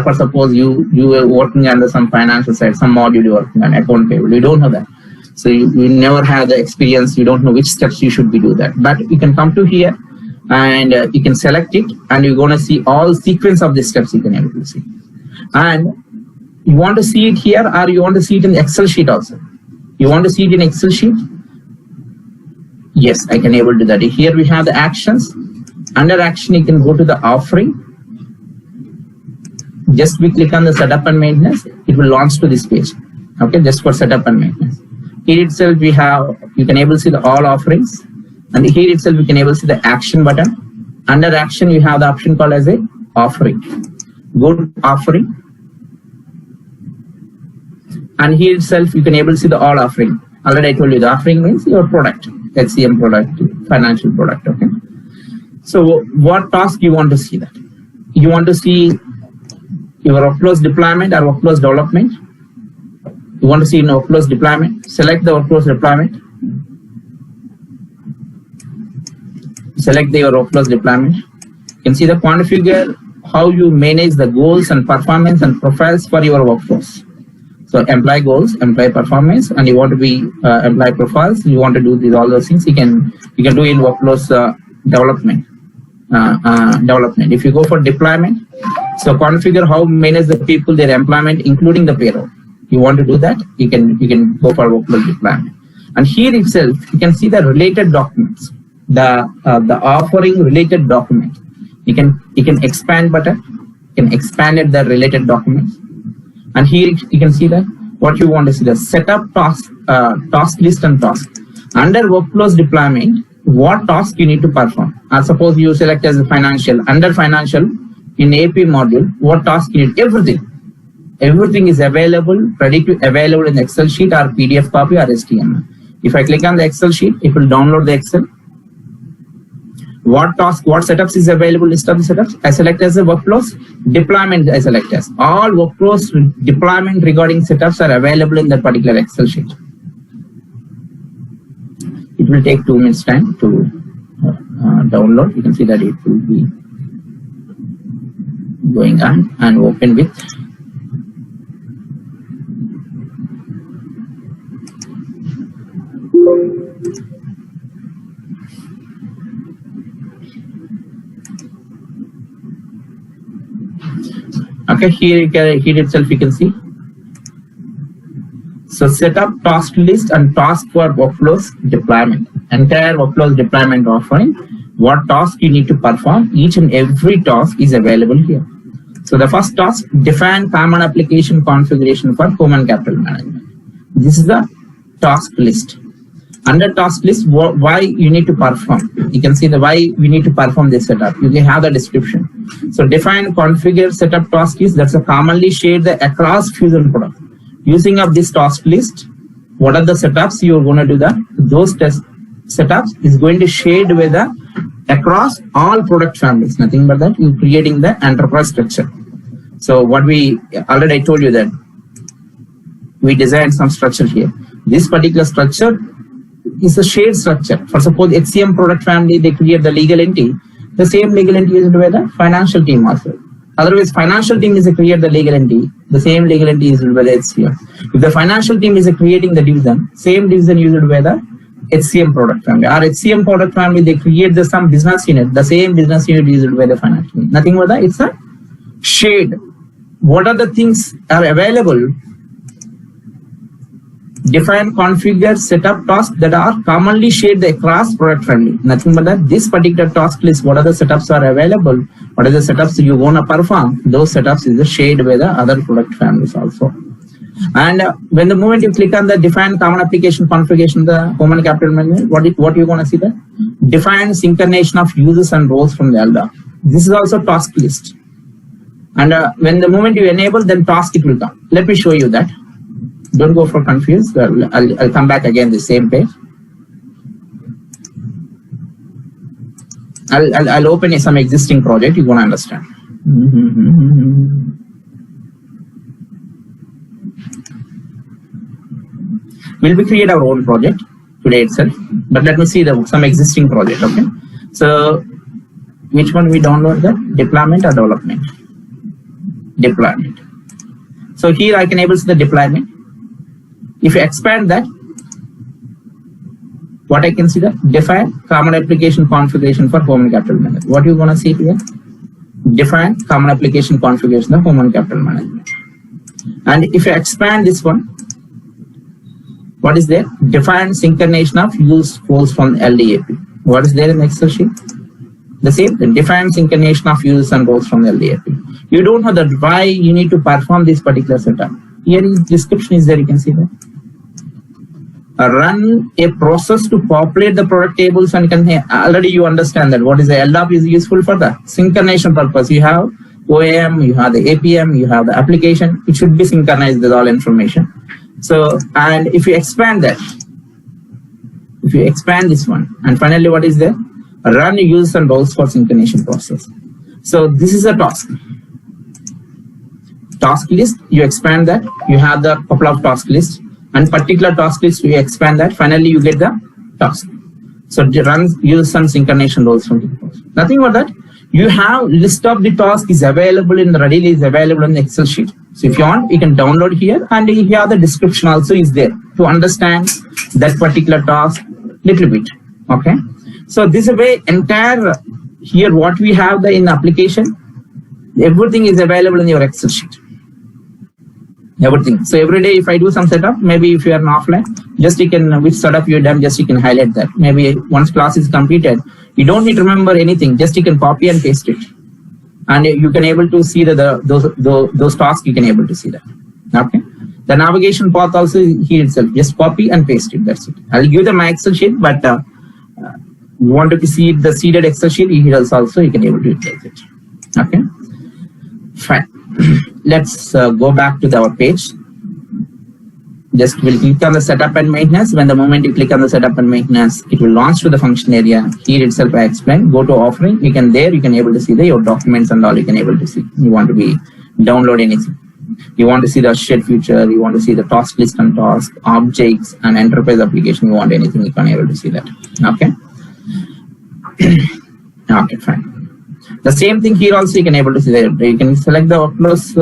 For suppose you were working under some financial side, some module you're working on, account payable. You don't know that. So you never have the experience. You don't know which steps you should be do that. But you can come to here and you can select it, and you're going to see all sequence of the steps you can able to see. And you want to see it here, or you want to see it in the Excel sheet also. You want to see it in Excel sheet? Yes, I can able to do that. Here we have the actions. Under action, you can go to the offering. Just we click on the setup and maintenance, it will launch to this page. Okay, just for setup and maintenance. Here itself we have, you can able to see the all offerings, and here itself you can able to see the action button. Under action, you have the option called as a offering. Go to offering, and here itself you can able to see the all offering. Already I told you the offering means your product, HCM product, financial product. Okay. So what task you want to see that? You want to see your workflows deployment or workflows development. You want to see in workflows deployment. Select the workflows deployment. select your workflows deployment. You can see the configure how you manage the goals and performance and profiles for your workflows. So employee goals, employee performance, and you want to be employee profiles. You want to do these all those things. You can do in workflows development. If you go for deployment, so configure how manage the people, their employment, including the payroll. You want to do that, you can go for workflow deployment. And here itself, you can see the related documents, the offering related document. You can expand button, you can expand it the related documents. And here you can see that what you want to see the setup task, task list and task. Under workflows deployment, what task you need to perform. Suppose you select as a financial, under financial in AP module, what task you need, everything. Everything is available, ready to available in Excel sheet or PDF copy or HTML. If I click on the Excel sheet, it will download the Excel. What task, what setups is available, list of the setups. I select as the workflows, deployment I select as. All workflows deployment regarding setups are available in that particular Excel sheet. It will take 2 minutes time to download. You can see that it will be going on and open with. Okay, here itself you can see. So set up task list and task for workflows deployment. Entire workflows deployment offering. What task you need to perform, each and every task is available here. So the first task, define common application configuration for human capital management. This is the task list. Under task list, why you need to perform. You can see the why we need to perform this setup. You can have the description. So define, configure, setup task list. That's a commonly shared across Fusion product. Using up this task list, what are the setups you are going to do that? Those setups is going to shade with the across all product families. Nothing but that you creating the enterprise structure. So what we already I told you that we designed some structure here. This particular structure is a shared structure. For suppose HCM product family, they create the legal entity. The same legal entity is by the financial team also. Otherwise, financial team is a create the legal entity. The same legal entity is by the HCM. If the financial team is a creating the division, same division used by the HCM product family. Or HCM product family, they create the some business unit. The same business unit is used by the financial team. Nothing but that. It's a shade. What are the things are available? Define, configure, setup tasks that are commonly shared across product family. Nothing but that. This particular task list, what are the setups are available? What are the setups you want to perform? Those setups is shared with the other product families also. And when the moment you click on the define common application configuration, the human capital management, what you going to see there? Define synchronization of users and roles from the LDAP. This is also task list. And when the moment you enable, then task it will come. Let me show you that. Don't go for confused. I'll come back again the same page. I'll open some existing project. You want to understand. We'll create our own project today itself. But let me see some existing project. Okay. So which one we download that? Deployment or development? Deployment. So here I can able to see the deployment. If you expand that, what I can see that define common application configuration for human capital management. What you want to see here? Define common application configuration of human capital management. And if you expand this one, what is there? Define synchronization of use roles from LDAP. What is there in Excel sheet? The same thing. Define synchronization of users and roles from LDAP. You don't know that why you need to perform this particular setup. Here is description is there. You can see that. Run a process to populate the product tables and already you understand that what is the LDAP is useful for the synchronization purpose. You have OAM, you have the APM, you have the application. It should be synchronized with all information. So, and if you expand that, if you expand this one, and finally what is there? Run users and roles for synchronization process. So this is a task. Task list, you expand that, you have the couple of task lists, and particular task list, you expand that, finally you get the task. So use some synchronization roles from the nothing but that. You have list of the task is available in the readily is available in the Excel sheet. So if you want, you can download here, and here the description also is there to understand that particular task little bit. Okay. So this way entire here what we have the in the application, everything is available in your Excel sheet. Everything. So every day if I do some setup, maybe if you are offline, just you can which setup you done, just you can highlight that. Maybe once class is completed, you don't need to remember anything, just you can copy and paste it. And you can able to see those tasks, you can able to see that. Okay. The navigation path also here itself, just copy and paste it, that's it. I'll give them my Excel sheet, but you want to see the seeded Excel sheet, here also you can able to utilize it. Okay. Fine. Let's go back to our page. Just we'll click on the setup and maintenance. When the moment you click on the setup and maintenance, it will launch to the function area. Here itself I explain. Go to offering. You can able to see your documents and all. You can able to see. You want to download anything. You want to see the shared feature. You want to see the task list and task objects and enterprise application. You want anything, you can able to see that. Okay. Okay, fine. The same thing here also you can able to see that. You can select the workflows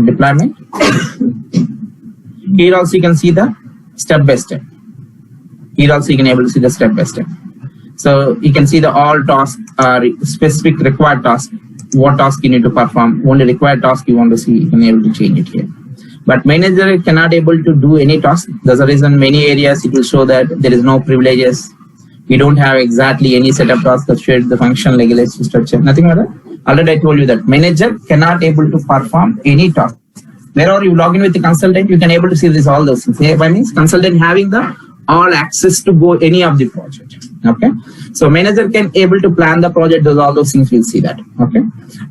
deployment. Here also you can see the step by step. Here also you can able to see the step by step. So you can see the all tasks are specific required task. What task you need to perform. Only required task you want to see, you can able to change it here. But manager cannot able to do any task. That's the reason many areas it will show that there is no privileges. You don't have exactly any setup task that shared the function, legacy structure, nothing like that. Already I told you that manager cannot able to perform any task. Wherever you log in with the consultant, you can able to see this all those things. By means consultant having the all access to go any of the project. Okay. So manager can able to plan the project, those all those things we'll see that. Okay.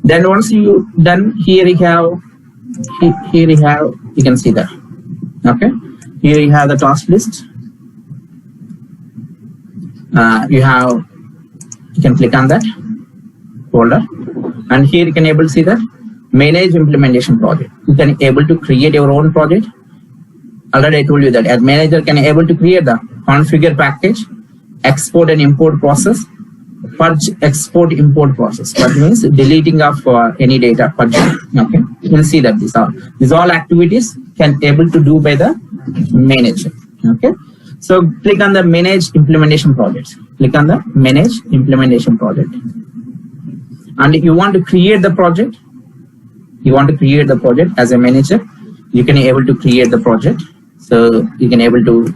Then once you done here you can see that. Okay. Here you have the task list. You can click on that folder, and here you can able to see that manage implementation project. You can able to create your own project. Already I told you that as manager can able to create the configure package, export and import process, purge, export, import process. That means deleting of any data, purging. Okay, you'll see that these all activities can able to do by the manager. Okay. So click on the manage implementation projects. Click on the manage implementation project. And if you want to create the project, as a manager, you can able to create the project. So you can able to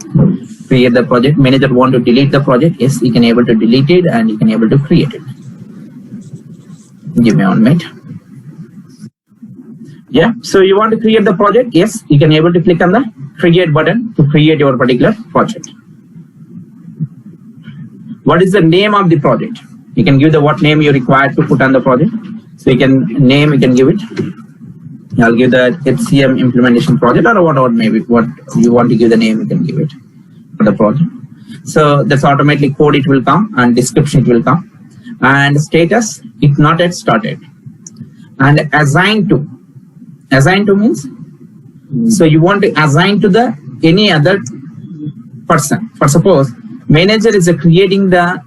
create the project. Manager want to delete the project. Yes, you can able to delete it and you can able to create it. Give me 1 minute. Yeah, so you want to create the project? Yes, you can able to click on the create button to create your particular project. What is the name of the project? You can give the what name you require to put on the project. So you can name, you can give it. I'll give the HCM implementation project or whatever maybe what you want to give the name, you can give it for the project. So that's automatically code it will come and description it will come. And status, it's not yet started. And assign to means, so you want to assign to the any other person. For suppose manager is creating the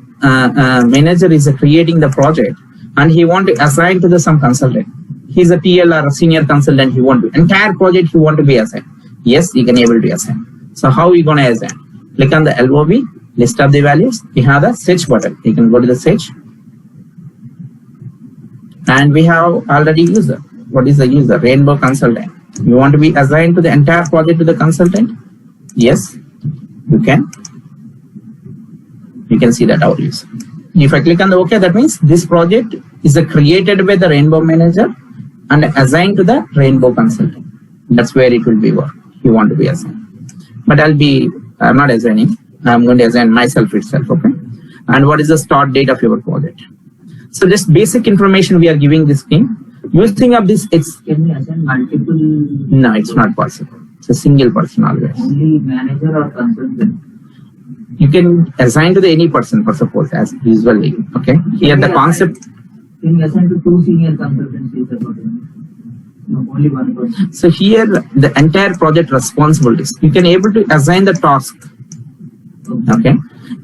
project and he want to assign to the some consultant. He's a TL or a senior consultant. He want to entire project he want to be assigned. Yes, you can able to assign. So how you gonna assign? Click on the LOB, list of the values. We have the search button. You can go to the search, and we have already user. What is the user? Rainbow consultant. You want to be assigned to the entire project to the consultant? Yes, you can. You can see that our user. If I click on the OK, that means this project is created by the Rainbow manager and assigned to the Rainbow consultant. That's where it will be work. You want to be assigned. But I'm not assigning. I'm going to assign myself itself. Okay. And what is the start date of your project? So just basic information we are giving this team. Using of this, can you assign multiple? No, it's not possible. It's a single person always. Only manager or consultant? You can assign to the any person, for suppose, as usually. Okay. Here the concept. Can you assign to 2 senior consultants? No, only one person. So here the entire project responsibilities. You can able to assign the task. Okay.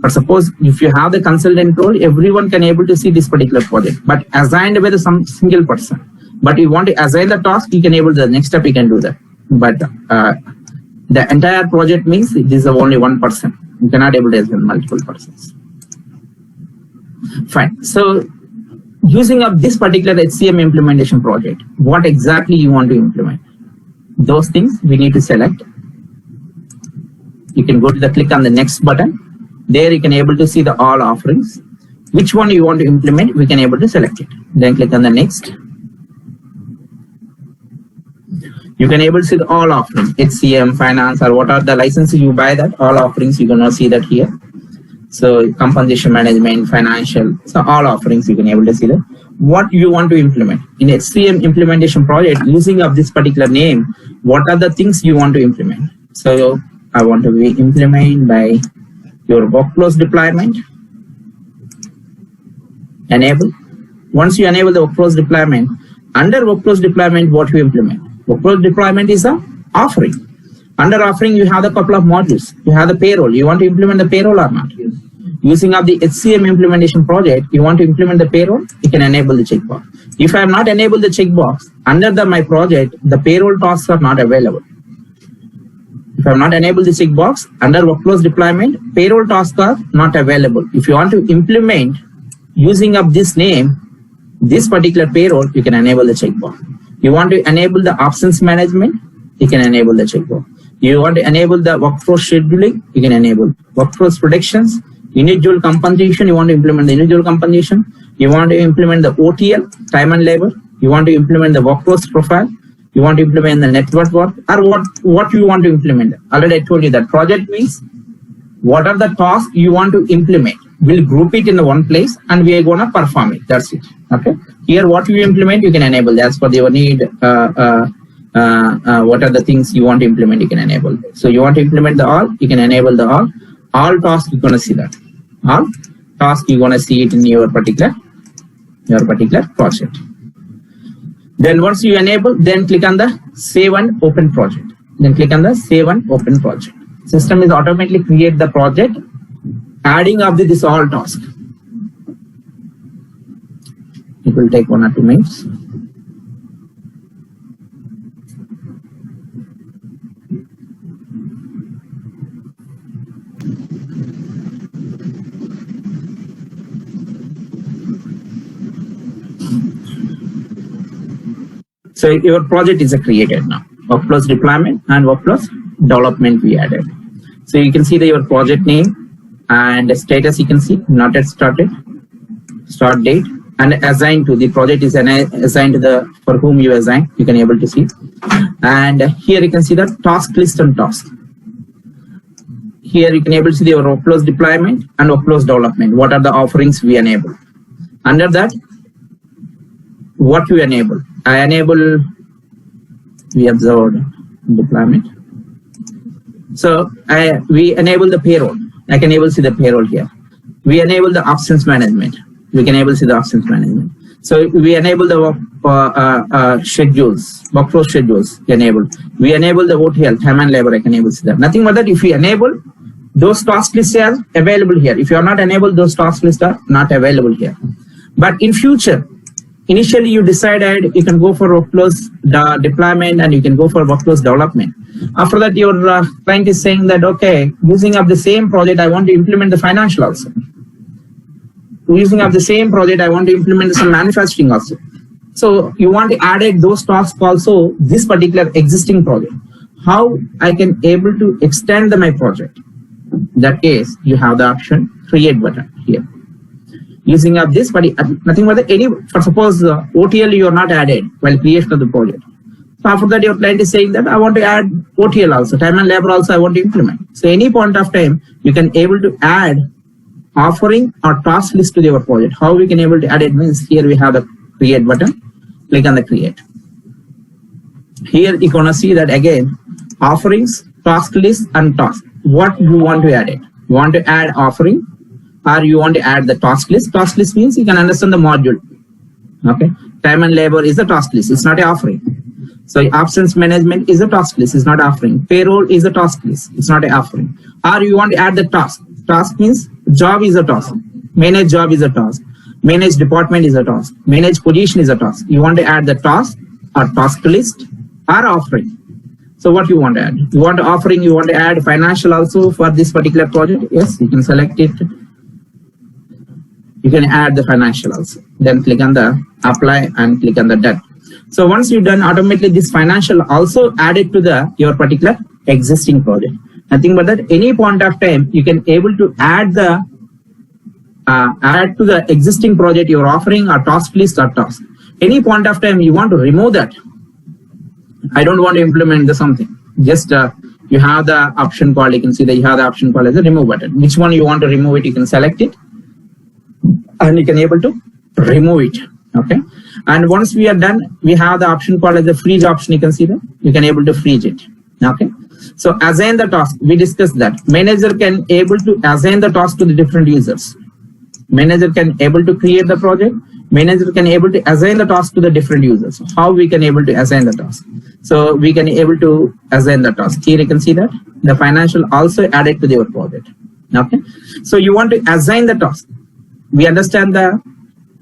But suppose if you have the consultant role, everyone can able to see this particular project, but assigned with some single person. But you want to assign the task, you can able to, the next step you can do that. But the entire project means it is only one person. You cannot able to assign multiple persons. Fine. So using up this particular HCM implementation project, what exactly you want to implement? Those things we need to select. You can go to the click on the next button. There you can able to see the all offerings. Which one you want to implement, we can able to select it. Then click on the next. You can able to see the all offerings, HCM, finance, or what are the licenses you buy that, all offerings, you cannot see that here. So compensation management, financial, so all offerings you can able to see that. What you want to implement. In HCM implementation project, using of this particular name, what are the things you want to implement? So I want to be implement by your workflows deployment. Enable. Once you enable the workflows deployment, under workflows deployment, what you implement? Workflows deployment is a offering. Under offering, you have a couple of modules. You have the payroll. You want to implement the payroll or not? Yes. Using up the HCM implementation project, you want to implement the payroll, you can enable the checkbox. If I have not enabled the checkbox, under my project, the payroll tasks are not available. If I have not enabled the checkbox, under workflows deployment, payroll tasks are not available. If you want to implement using up this name, this particular payroll, you can enable the checkbox. You want to enable the absence management, you can enable the checkbox. You want to enable the workforce scheduling, you can enable workforce predictions, individual compensation, you want to implement the individual compensation, you want to implement the OTL, time and labor, you want to implement the workforce profile, you want to implement the network work, or what you want to implement. Already I told you that project means what are the tasks you want to implement. We'll group it in the one place and we are going to perform it. That's it. Okay. Here, what you implement, you can enable. As per your need, what are the things you want to implement, you can enable. So you want to implement the all, you can enable the all. All tasks, you're going to see that. All tasks, you're going to see it in your particular project. Then once you enable, then click on the save and open project. Then click on the save and open project. System is automatically create the project, adding up this all task. It will take 1 or 2 minutes. So your project is created now. Workflows deployment and workflows development we added. So you can see your project name and status. You can see not yet started, start date, and assigned to the project is assigned to the for whom you assign. You can able to see, and here you can see the task list and task. Here you can able to see your workflows deployment and workflows development. What are the offerings we enable? Under that, what you enable? I enable, we observed deployment. So we enable the payroll. I can able to see the payroll here. We enable the absence management. We can able to see the absence management. So we enable the schedules, workflow schedules, enable. We enable the OTL, time and labor, I can able to see that. Nothing but that if we enable, those task lists are available here. If you are not enabled, those task lists are not available here. But in future, initially you decided you can go for workflows deployment and you can go for workflows development. After that, your client is saying that, okay, using up the same project, I want to implement the financial also. Using up the same project, I want to implement some manufacturing also. So you want to add those tasks also, this particular existing project. How I can able to extend my project? In that case, you have the option create button here. Using up this, but nothing but any, for suppose OTL you are not added while creation of the project. So after that, your client is saying that I want to add OTL also, time and labor also I want to implement. So any point of time, you can able to add offering or task list to your project. How we can able to add it means here we have the create button, click on the create. Here you're gonna see that again, offerings, task list and task. What you want to add it? You want to add offering, or you want to add the task list. Task list means you can understand the module. Okay. Time and labor is the task list. It's not an offering. So absence management is a task list, it's not offering. Payroll is a task list, it's not an offering. Or you want to add the task. Task means job is a task. Manage job is a task. Manage department is a task. Manage position is a task. You want to add the task or task list or offering. So what you want to add? You want offering, you want to add financial also for this particular project? Yes, you can select it. You can add the financial also. Then click on the apply and click on the done. So once you've done, automatically this financial also added to the your particular existing project. Nothing but that any point of time you can able to add the add to the existing project you're offering or task list or task. Any point of time you want to remove that. I don't want to implement the something. Just you have the option called, you can see that you have the option called as a remove button. Which one you want to remove it, you can select it and you can able to remove it. Okay. And once we are done, we have the option called as the freeze option. You can see that you can able to freeze it. Okay. So assign the task. We discussed that. Manager can able to assign the task to the different users. Manager can able to create the project. Manager can able to assign the task to the different users. How we can able to assign the task? So we can able to assign the task. Here you can see that the financial also added to your project. Okay. So you want to assign the task. We understand the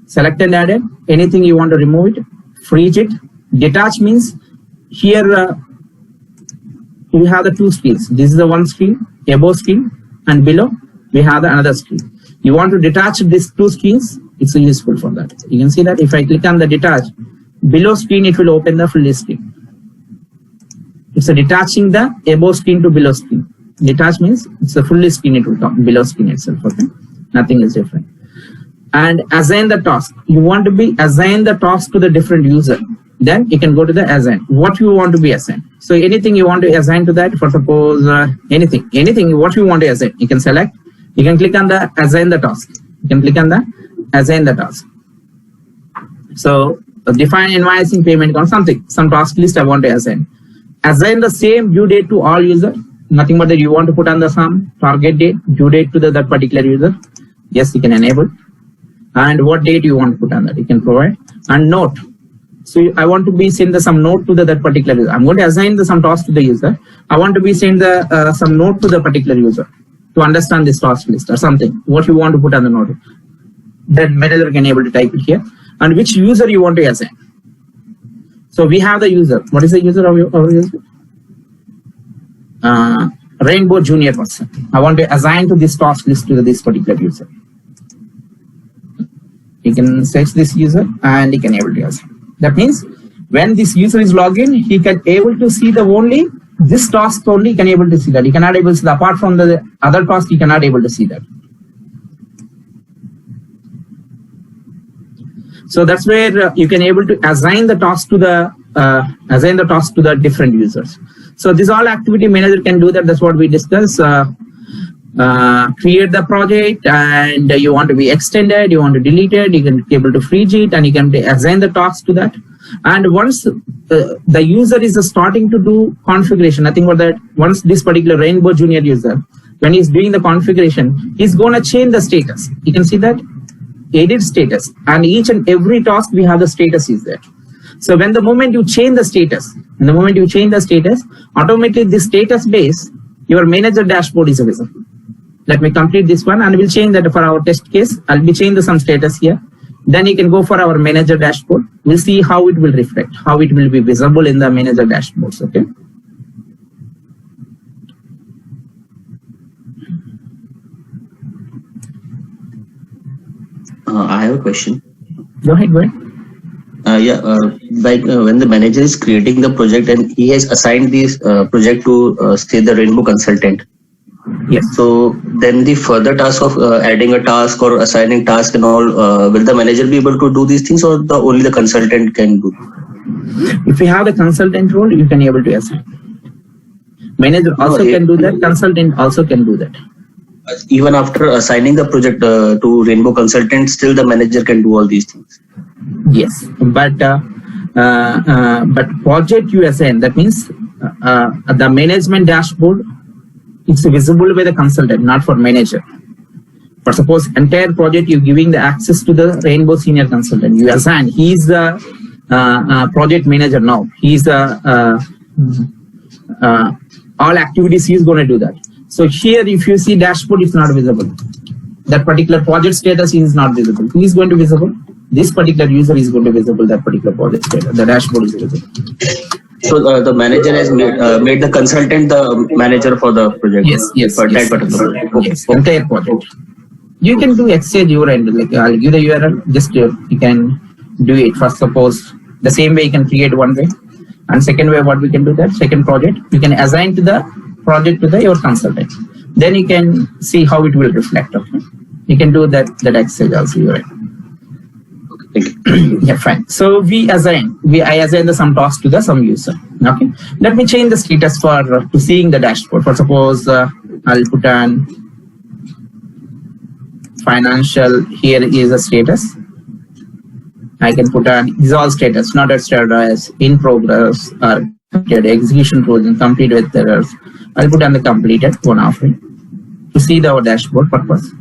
select and added. Anything you want to remove it, freeze it. Detach means here we have the two screens. This is the one screen, above screen, and below we have the another screen. You want to detach these two screens, it's useful for that. You can see that if I click on the detach, below screen it will open the full screen. It's a detaching the above screen to below screen. Detach means it's a full screen, it will come below screen itself. Okay, nothing is different. And assign the task. You want to be assign the task to the different user. Then you can go to the assign. What you want to be assigned. So anything you want to assign to that, for suppose anything what you want to assign, you can select. You can click on the assign the task. You can click on the assign the task. So define invoicing payment on something, some task list I want to assign. Assign the same due date to all users. Nothing but that you want to put on the some target date, due date to that particular user. Yes, you can enable. And what date you want to put on that, you can provide. And note. So I want to be send some note to that particular user. I'm going to assign some task to the user. I want to be send some note to the particular user to understand this task list or something. What you want to put on the note. Then manager can able to type it here. And which user you want to assign. So we have the user. What is the user of our user? Rainbow junior person. I want to assign to this task list to this particular user. You can search this user and he can able to assign. That means when this user is logged in, he can able to see the only this task only, he can able to see that. He cannot able to see that. Apart from the other task, he cannot able to see that. So that's where you can able to assign the task to the different users. So this all activity manager can do that. That's what we discussed. Create the project and you want to be extended, you want to delete it, you can be able to freeze it and you can assign the tasks to that. And once the user is starting to do configuration, nothing but that once this particular Rainbow Junior user, when he's doing the configuration, he's going to change the status. You can see that edit status and each and every task we have the status is there. So when the moment you change the status, automatically this status base, your manager dashboard is visible. Let me complete this one and we'll change that for our test case. I'll be changing some status here. Then you can go for our manager dashboard. We'll see how it will reflect, how it will be visible in the manager dashboards. Okay. I have a question. Go ahead. When the manager is creating the project and he has assigned this project to say the Rainbow consultant. Yes. So then the further task of adding a task or assigning task and all, will the manager be able to do these things or only the consultant can do? If you have the consultant role, you can be able to assign. Manager also can do that. Consultant also can do that. Even after assigning the project to Rainbow consultant, still the manager can do all these things. Yes, but project you assign, that means the management dashboard, it's visible by the consultant, not for manager. For suppose entire project you're giving the access to the Rainbow senior consultant, you assign, he's the project manager now. He's all activities he is going to do that. So here, if you see dashboard, it's not visible. That particular project status is not visible. Who is going to visible? This particular user is going to visible that particular project status. The dashboard is visible. So the manager has made the consultant the manager for the project. Yes. For that particular project. Okay. Yes, entire project. You can do exchange your end. Like I'll give the URL. Just you can do it. First, suppose the same way you can create one way, and second way, what we can do that second project you can assign to the project to your consultant. Then you can see how it will reflect. Okay, you can do that exchange also. Your end. Thank you. Yeah, fine. So I assign some tasks to some user. Okay. Let me change the status for to seeing the dashboard. For suppose I'll put an financial. Here is a status. I can put an this is all status, not as status in progress or completed, execution frozen, complete with errors. I'll put on the completed one of it to see our dashboard purpose.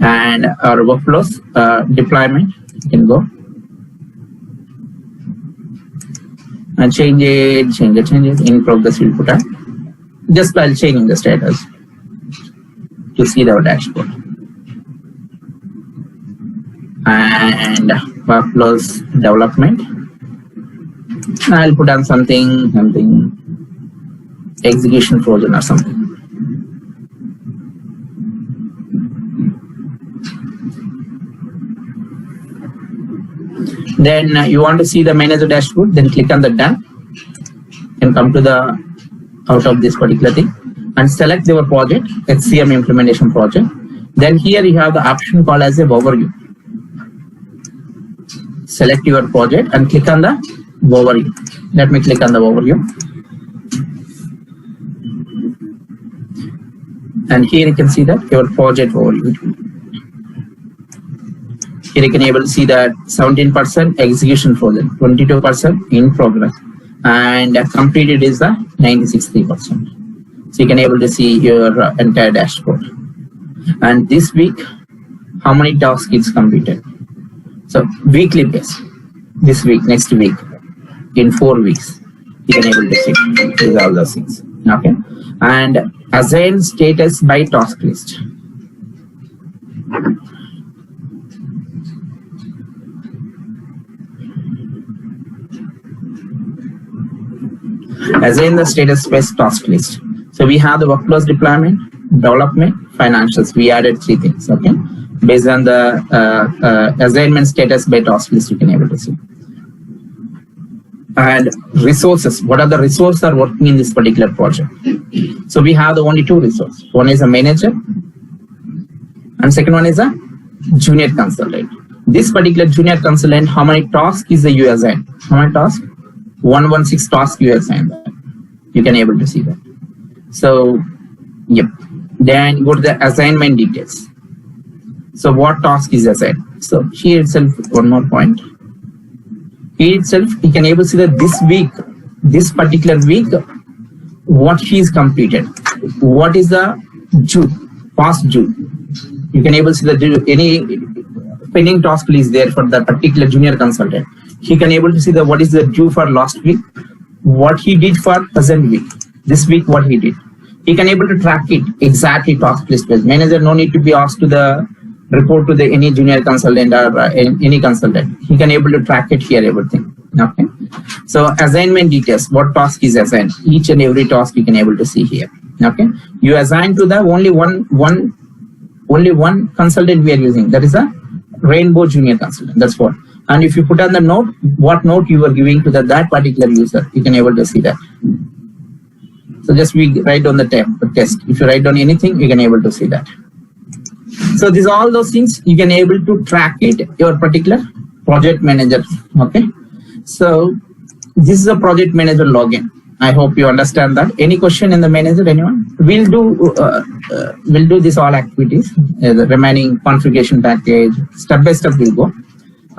And our workflows deployment, you can go and change it in progress. We'll put on just while changing the status to see our dashboard. And workflows development, I'll put on something execution frozen or something. Then you want to see the manager dashboard, then click on the done and come to the out of this particular thing and select your project, HCM implementation project. Then here you have the option called as a overview. Select your project and click on the overview. Let me click on the overview. And here you can see that your project overview. Here you can able to see that 17% execution frozen, 22% in progress, and completed is the 96%. So you can able to see your entire dashboard. And this week, how many tasks is completed? So weekly base. This week, next week, in 4 weeks, you can able to see these all those things. Okay, and assign status by task list. Assign the status based task list. So we have the workflows deployment, development, financials. We added 3 things. Okay, based on the assignment status by task list, you can able to see. And resources. What are the resources are working in this particular project? So we have the only 2 resources. One is a manager, and second one is a junior consultant. This particular junior consultant, how many tasks is the you assign? How many tasks? 116 tasks you assign that. You can able to see that. So, yep. Then go to the assignment details. So what task is assigned? So here itself, one more point. Here itself, you can able to see that this week, this particular week, what he is completed. What is the due, past due. You can able to see that any pending task is there for the particular junior consultant. He can able to see the what is the due for last week, what he did for present week, this week what he did. He can able to track it exactly task list based. Manager no need to be asked to the report to the any junior consultant or any consultant. He can able to track it here everything. Okay. So assignment details, what task is assigned? Each and every task you can able to see here. Okay. You assign to the only one consultant we are using. That is a Rainbow Junior Consultant. That's what. And if you put on the note, what note you are giving to that particular user, you can able to see that. So just we write down the test. If you write down anything, you can able to see that. So these all those things you can able to track it, your particular project manager. Okay. So this is a project manager login. I hope you understand that. Any question in the manager, anyone? We'll do this all activities, the remaining configuration package, step by step we'll go.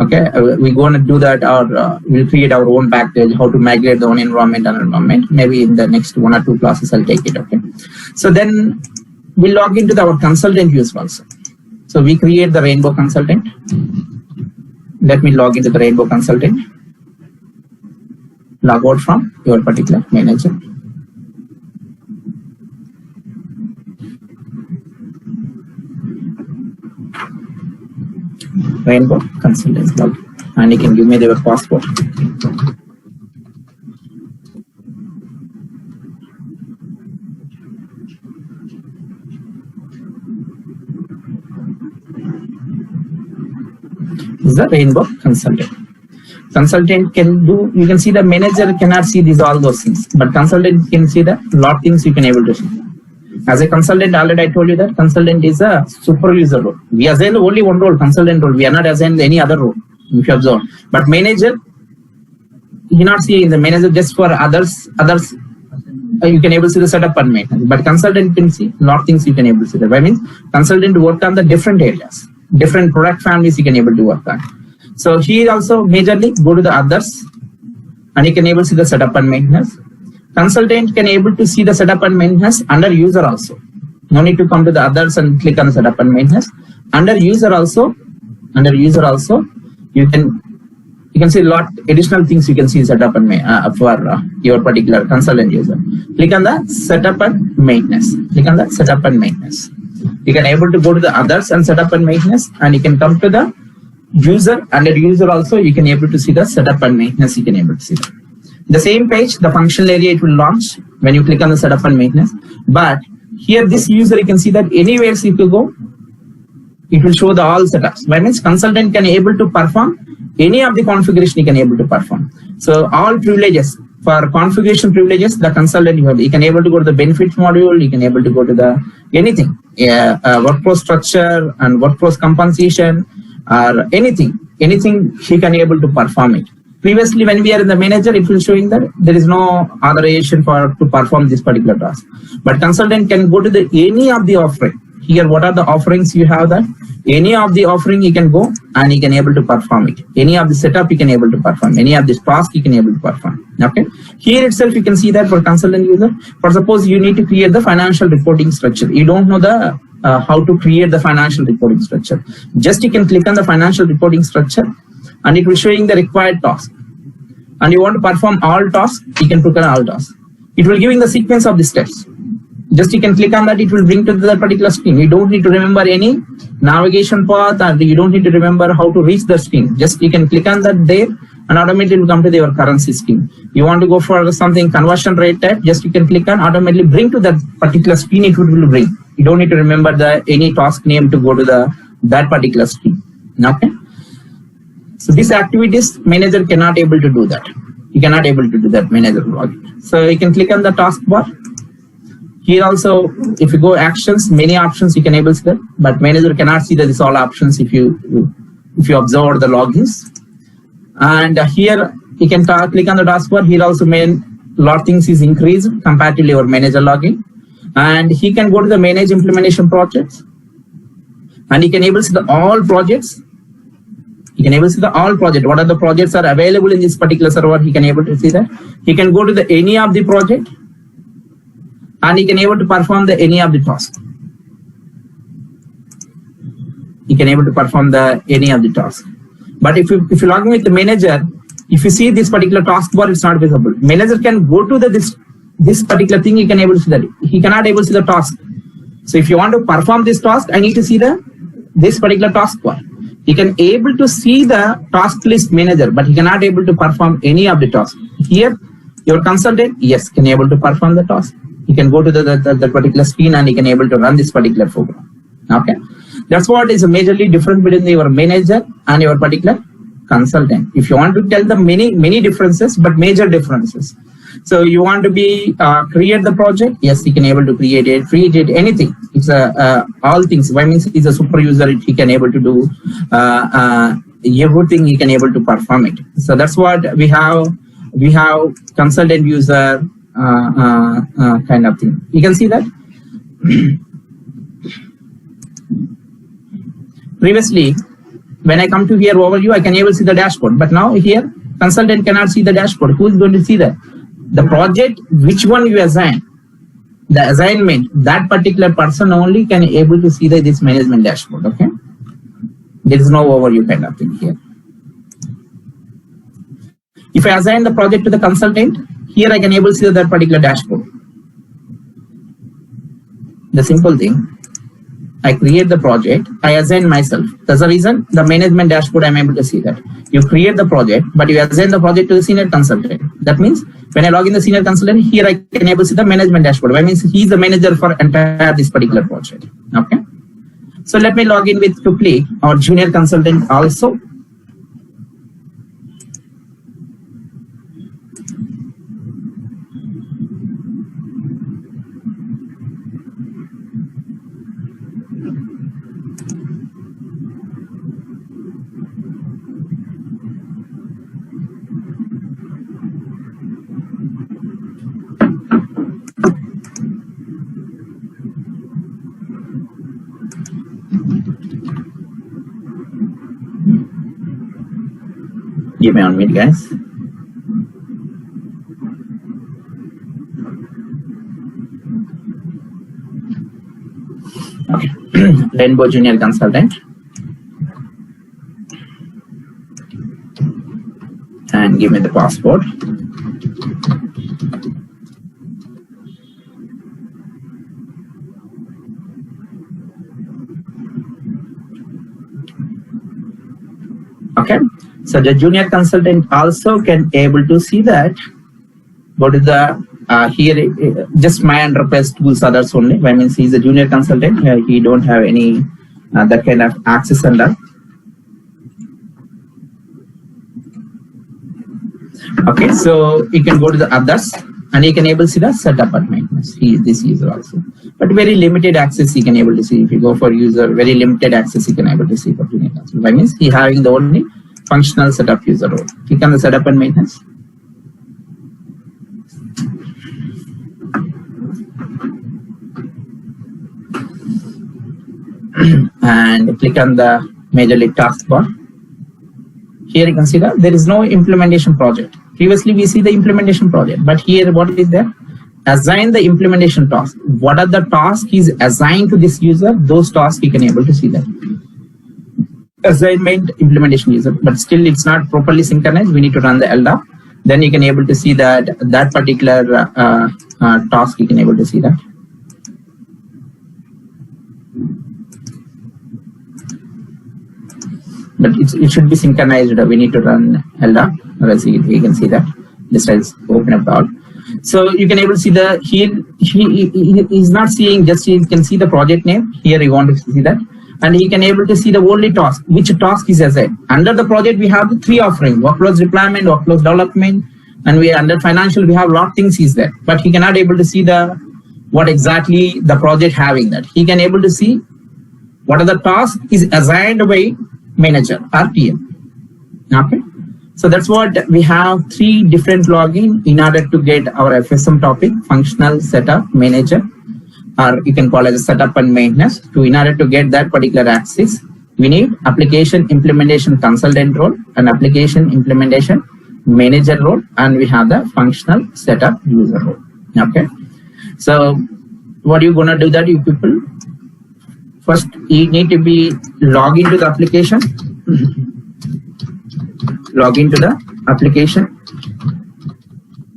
Okay, we're going to do that, or we'll create our own package, how to migrate the own environment and environment. Maybe in the next 1 or 2 classes, I'll take it. Okay, so then we log into our consultant views also. So we create the Rainbow consultant. Let me log into the Rainbow consultant. Log out from your particular manager. Rainbow consultant log, and you can give me their passport. This is the Rainbow consultant. Consultant can do, you can see the manager cannot see these all those things, but consultant can see the lot things you can able to see. As a consultant, already I told you that consultant is a super user role. We assign only one role, consultant role. We are not assigned any other role, if you observe. But manager, you cannot see in the manager just for others, you can able to see the setup and maintenance. But consultant can see lot of things you can able to see. That means consultant work on the different areas, different product families you can able to work on. So here also majorly go to the others, and you can able to see the setup and maintenance. Consultant can able to see the setup and maintenance under user also. No need to come to the others and click on the setup and maintenance. Under user also, you can see a lot additional things you can see setup and for your particular consultant user. Click on the setup and maintenance. Click on the setup and maintenance. You can able to go to the others and setup and maintenance, and you can come to the user. Under user also you can able to see the setup and maintenance. You can able to see that. The same page, the functional area, it will launch when you click on the setup and maintenance. But here, this user, you can see that anywhere if you go, it will show the all setups. That means consultant can able to perform any of the configuration he can able to perform. So all privileges, for configuration privileges, the consultant you can able to go to the benefits module, you can able to go to the anything, workflow structure and workflow compensation, or anything he can able to perform it. Previously, when we are in the manager, it will showing that there is no authorization to perform this particular task. But consultant can go to the any of the offering. Here, what are the offerings you have that? Any of the offering you can go and you can able to perform it. Any of the setup you can able to perform. Any of this task you can able to perform. Okay. Here itself you can see that for consultant user. For suppose you need to create the financial reporting structure. You don't know the how to create the financial reporting structure. Just you can click on the financial reporting structure, and it will showing the required task. And you want to perform all tasks, you can click on all tasks. It will giving the sequence of the steps. Just you can click on that, it will bring to that particular screen. You don't need to remember any navigation path, and you don't need to remember how to reach the screen. Just you can click on that there, and automatically it will come to your currency screen. You want to go for something conversion rate type, just you can click on, automatically bring to that particular screen, it will bring. You don't need to remember any task name to go to that particular screen. Okay. So these activities, manager cannot able to do that. You cannot able to do that manager login. So you can click on the taskbar. Here also, if you go actions, many options you can able to see that, but manager cannot see that these all options if you observe the logins. And here you can click on the taskbar. Here also lot of things is increased compared to your manager login. And he can go to the manage implementation projects, and he can able to see the all projects. You can able to see the all project. What are the projects are available in this particular server? He can able to see that. He can go to the any of the project, and he can able to perform the any of the task. He can able to perform the any of the task. But if you log in with the manager, if you see this particular taskbar, it's not visible. Manager can go to this particular thing. He can able to see that. He cannot able to see the task. So if you want to perform this task, I need to see this particular taskbar. He can able to see the task list manager, but he cannot able to perform any of the tasks. Here, your consultant, yes, can able to perform the task. He can go to the particular screen, and he can able to run this particular program. Okay, that's what is majorly different between your manager and your particular consultant. If you want to tell the many differences, but major differences. So you want to create the project, yes, he can able to create it, anything. It's all things. Why means he's a super user, he can able to do everything, he can able to perform it. So that's what we have consultant user kind of thing. You can see that. Previously, when I come to here overview, I can able to see the dashboard. But now here, consultant cannot see the dashboard. Who is going to see that? The project, which one you assign, the assignment, that particular person only can able to see this management dashboard. Okay, there is no overview kind of thing here. If I assign the project to the consultant, here I can able to see that particular dashboard. The simple thing, I create the project, I assign myself. That's the reason the management dashboard I'm able to see that. You create the project, but you assign the project to the senior consultant. That means when I log in the senior consultant, here I can able to see the management dashboard. That means he's the manager for entire this particular project. Okay. So let me log in with quickly our junior consultant also. Give me on mute, guys. Okay. Rainbow Junior Consultant. And give me the passport. Okay. So the junior consultant also can able to see that. Go to the here just my enterprise tools others only. That means he's a junior consultant. He don't have any that kind of access under. Okay, so you can go to the others and you can able to see the setup and maintenance. This user also, but very limited access you can able to see. If you go for user, very limited access you can able to see for junior consultant. That means he having the only functional setup user role. Click on the setup and maintenance. And click on the majorly taskbar. Here you can see that there is no implementation project. Previously we see the implementation project, but here what is there? Assign the implementation task. What are the tasks is assigned to this user? Those tasks you can able to see that. Assignment implementation user, but still it's not properly synchronized. We need to run the LDAP. Then you can able to see that particular task. You can able to see that. But it should be synchronized. We need to run LDAP. Let's see, we can see that. This is open up all. So you can able to see the he is not seeing, just you can see the project name. Here you want to see that. And he can able to see the only task, which task is assigned. Under the project, we have the three offerings: workflows deployment, workflows development, and we under financial, we have a lot of things is there. But he cannot able to see what exactly the project having that. He can able to see what are the tasks is assigned by manager or PM. Okay. So that's what we have, three different login in order to get our FSM topic: functional, setup, manager, or you can call it a setup and maintenance. In order to get that particular access, we need application implementation consultant role and application implementation manager role, and we have the functional setup user role. Okay. So what are you gonna do that, you people? First, you need to be log into the application. Log into the application.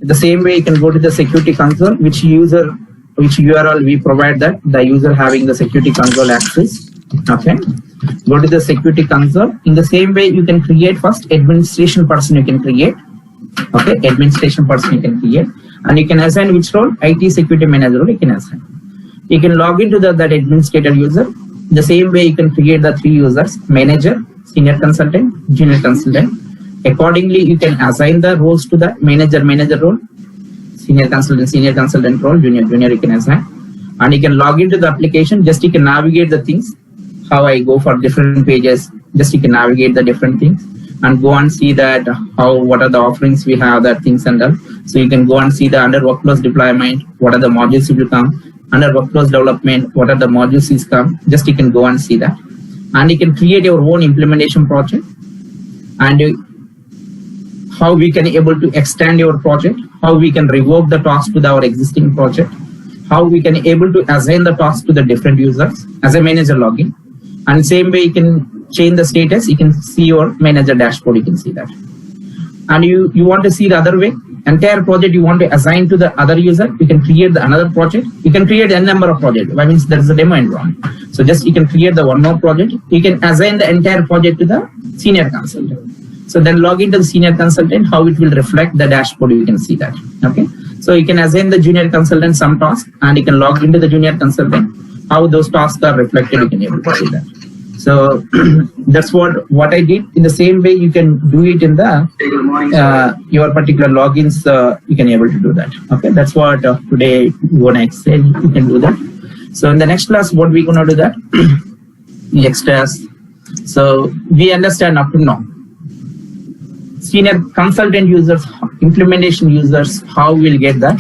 The same way you can go to the security console, which URL we provide that the user having the security console access. Okay. Go to the security console. In the same way, you can create first administration person. You can create. Okay, administration person you can create, and you can assign which role? IT security manager role you can assign. You can log into that administrator user. The same way you can create the three users: manager, senior consultant, junior consultant. Accordingly, you can assign the roles to the manager role, senior consultant role, junior you can assign, and you can log into the application. Just you can navigate the things. How I go for different pages. Just you can navigate the different things and go and see that what are the offerings we have, that things and all. So you can go and see the under workflows deployment, what are the modules will come, under workflows development, what are the modules is come. Just you can go and see that. and you can create your own implementation project, and how we can able to extend your project, how we can revoke the task with our existing project, how we can able to assign the task to the different users as a manager login. And same way you can change the status, you can see your manager dashboard, you can see that. And you want to see the other way, entire project you want to assign to the other user, you can create another project. You can create a number of projects. That means there is a demo environment. So just you can create the one more project. You can assign the entire project to the senior consultant. So then log into the senior consultant, how it will reflect the dashboard, you can see that. Okay. So you can assign the junior consultant some tasks, and you can log into the junior consultant, how those tasks are reflected, you can able to see that. So that's what I did. In the same way, you can do it in the your particular logins. You can able to do that. Okay, that's what today we want to explain. You can do that. So in the next class, what we gonna do that? Next class. So we understand up to now. Senior consultant users, implementation users, how we'll get that?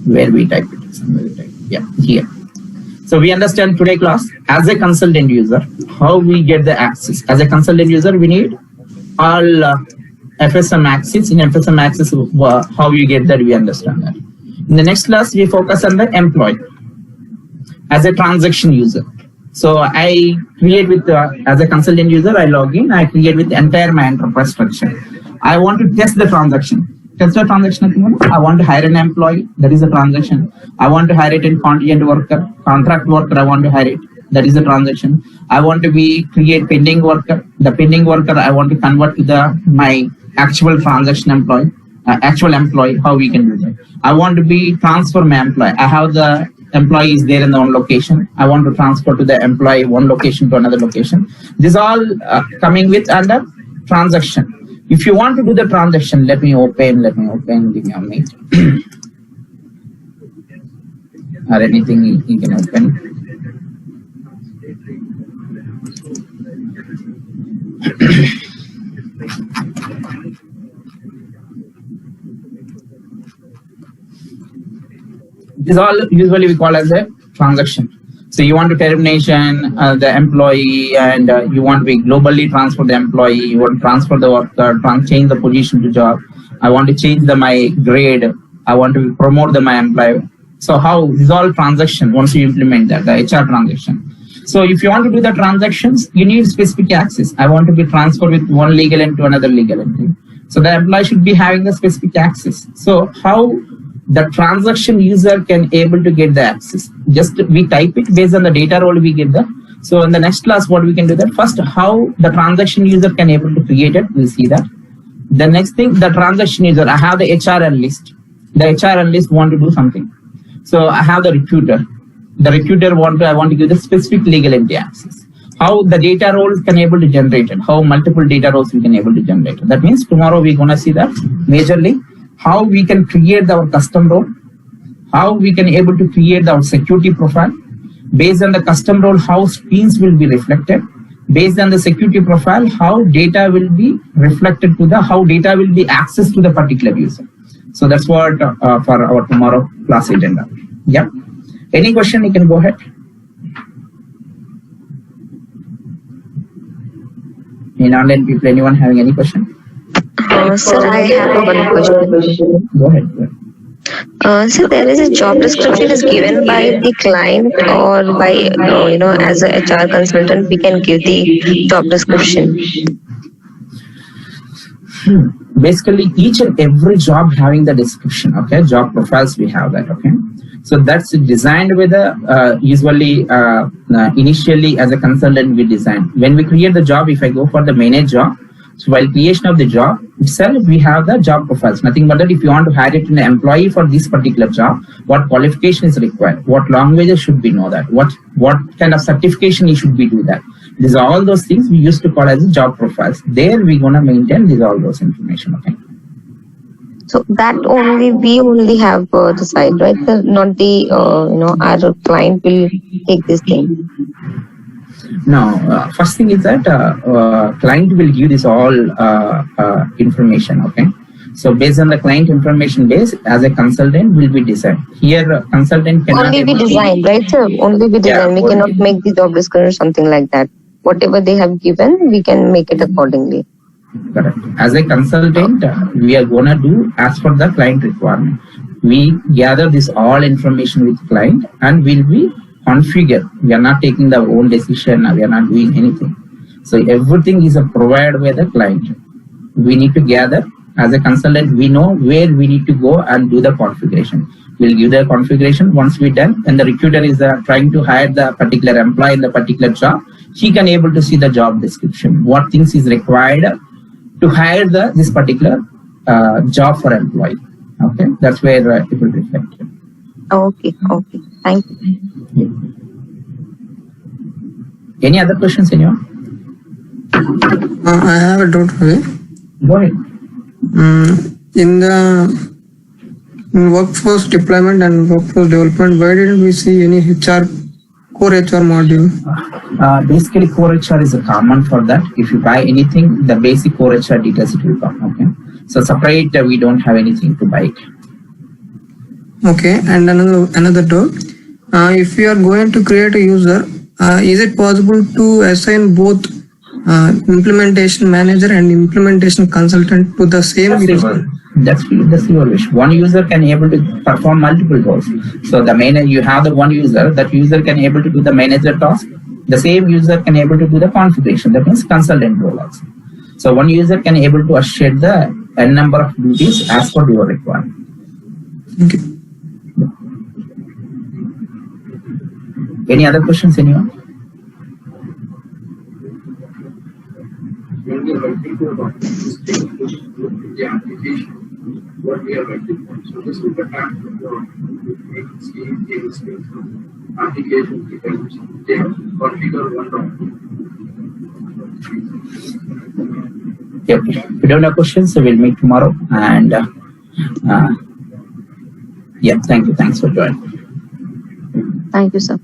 Where we type it? Somewhere we type. Yeah, here. So we understand today class as a consultant user, how we get the access. As a consultant user, we need all FSM access. In FSM access, how you get that, we understand that. In the next class, we focus on the employee as a transaction user. So I create with, as a consultant user, I log in, I create with the entire my enterprise structure. I want to test the transaction. Test the transaction. I want to hire an employee. That is a transaction. I want to hire it in contingent worker, contract worker. I want to hire it. That is a transaction. I want to create pending worker. The pending worker I want to convert to my actual transaction employee, actual employee. How we can do that? I want to transfer my employee. I have the employee is there in the one location. I want to transfer to the employee one location to another location. This all coming with under transaction. If you want to do the transaction, let me open, give me a minute. Or anything you can open. This all usually we call as a transaction. So you want to termination the employee, and you want to be globally transfer the employee. You want to transfer the worker, change the position to job. I want to change my grade. I want to promote my employee. So how this is all transaction once you implement that, the HR transaction. So if you want to do the transactions, you need specific access. I want to be transferred with one legal entity to another legal entity. So the employee should be having the specific access. So how the transaction user can able to get the access? Just we type it based on the data role we get that. So in the next class, what we can do that first, how the transaction user can able to create it. We'll see that. The next thing, the transaction user, I have the HR analyst. The HR analyst want to do something. So I have the recruiter. The recruiter I want to give the specific legal entity access. How the data roles can able to generate it. How multiple data roles we can able to generate it. That means tomorrow we're gonna see that majorly. How we can create our custom role, how we can able to create our security profile. Based on the custom role, how screens will be reflected. Based on the security profile, how data will be reflected to how data will be accessed to the particular user. So that's what for our tomorrow class agenda. Yeah. Any question, you can go ahead. In online people, anyone having any question? Sir, I have one question. Go ahead. So there is a job description is given by the client or by, as a HR consultant, we can give the job description. Basically, each and every job having the description, okay? Job profiles, we have that, okay? So that's designed with usually initially as a consultant we design. When we create the job, if I go for the manage job, so while creation of the job itself, we have the job profiles. Nothing but that if you want to hire it an employee for this particular job, what qualification is required, what languages should we know that, what kind of certification you should be do that. These are all those things we used to call as job profiles. There we're gonna maintain these all those information. Okay. So that we only have the side, right? Not the our client will take this thing. No, first thing is that client will give this all information, okay? So based on the client information base, as a consultant will be designed. Here consultant cannot only be designed, right sir? Only be designed. We cannot make the job description or something like that. whatever they have given, we can make it accordingly. Correct. As a consultant, we are gonna do as per the client requirement. We gather this all information with client and will be configure. We are not taking the own decision. We are not doing anything. So everything is provided by the client. We need to gather as a consultant. We know where we need to go and do the configuration. We'll give the configuration. Once we're done, and the recruiter is trying to hire the particular employee in the particular job, he can able to see the job description, what things is required to hire this particular job for employee. Okay, that's where it will reflect. Okay. Thank you. Yeah. Any other questions, anyone? I have a doubt. Okay. Go ahead. In the workforce deployment and workforce development, why didn't we see any core HR module? Basically, core HR is a common for that. If you buy anything, the basic core HR details it will come. Okay. So separate, we don't have anything to buy it. Okay, and another doubt. If you are going to create a user, is it possible to assign both implementation manager and implementation consultant to the same user? That's your wish. One user can able to perform multiple roles. So the manager, you have the one user, that user can able to do the manager task. The same user can able to do the configuration. That means consultant role also. So one user can able to share the n number of duties as per your requirement. Thank you. Any other questions, anyone? When we are writing to a document, this change the application, what we are writing for. So this is the time for the table space, application details, configure one document. Okay. If you don't have questions, so we'll meet tomorrow. And yeah, thank you. Thanks for joining. Thank you, sir.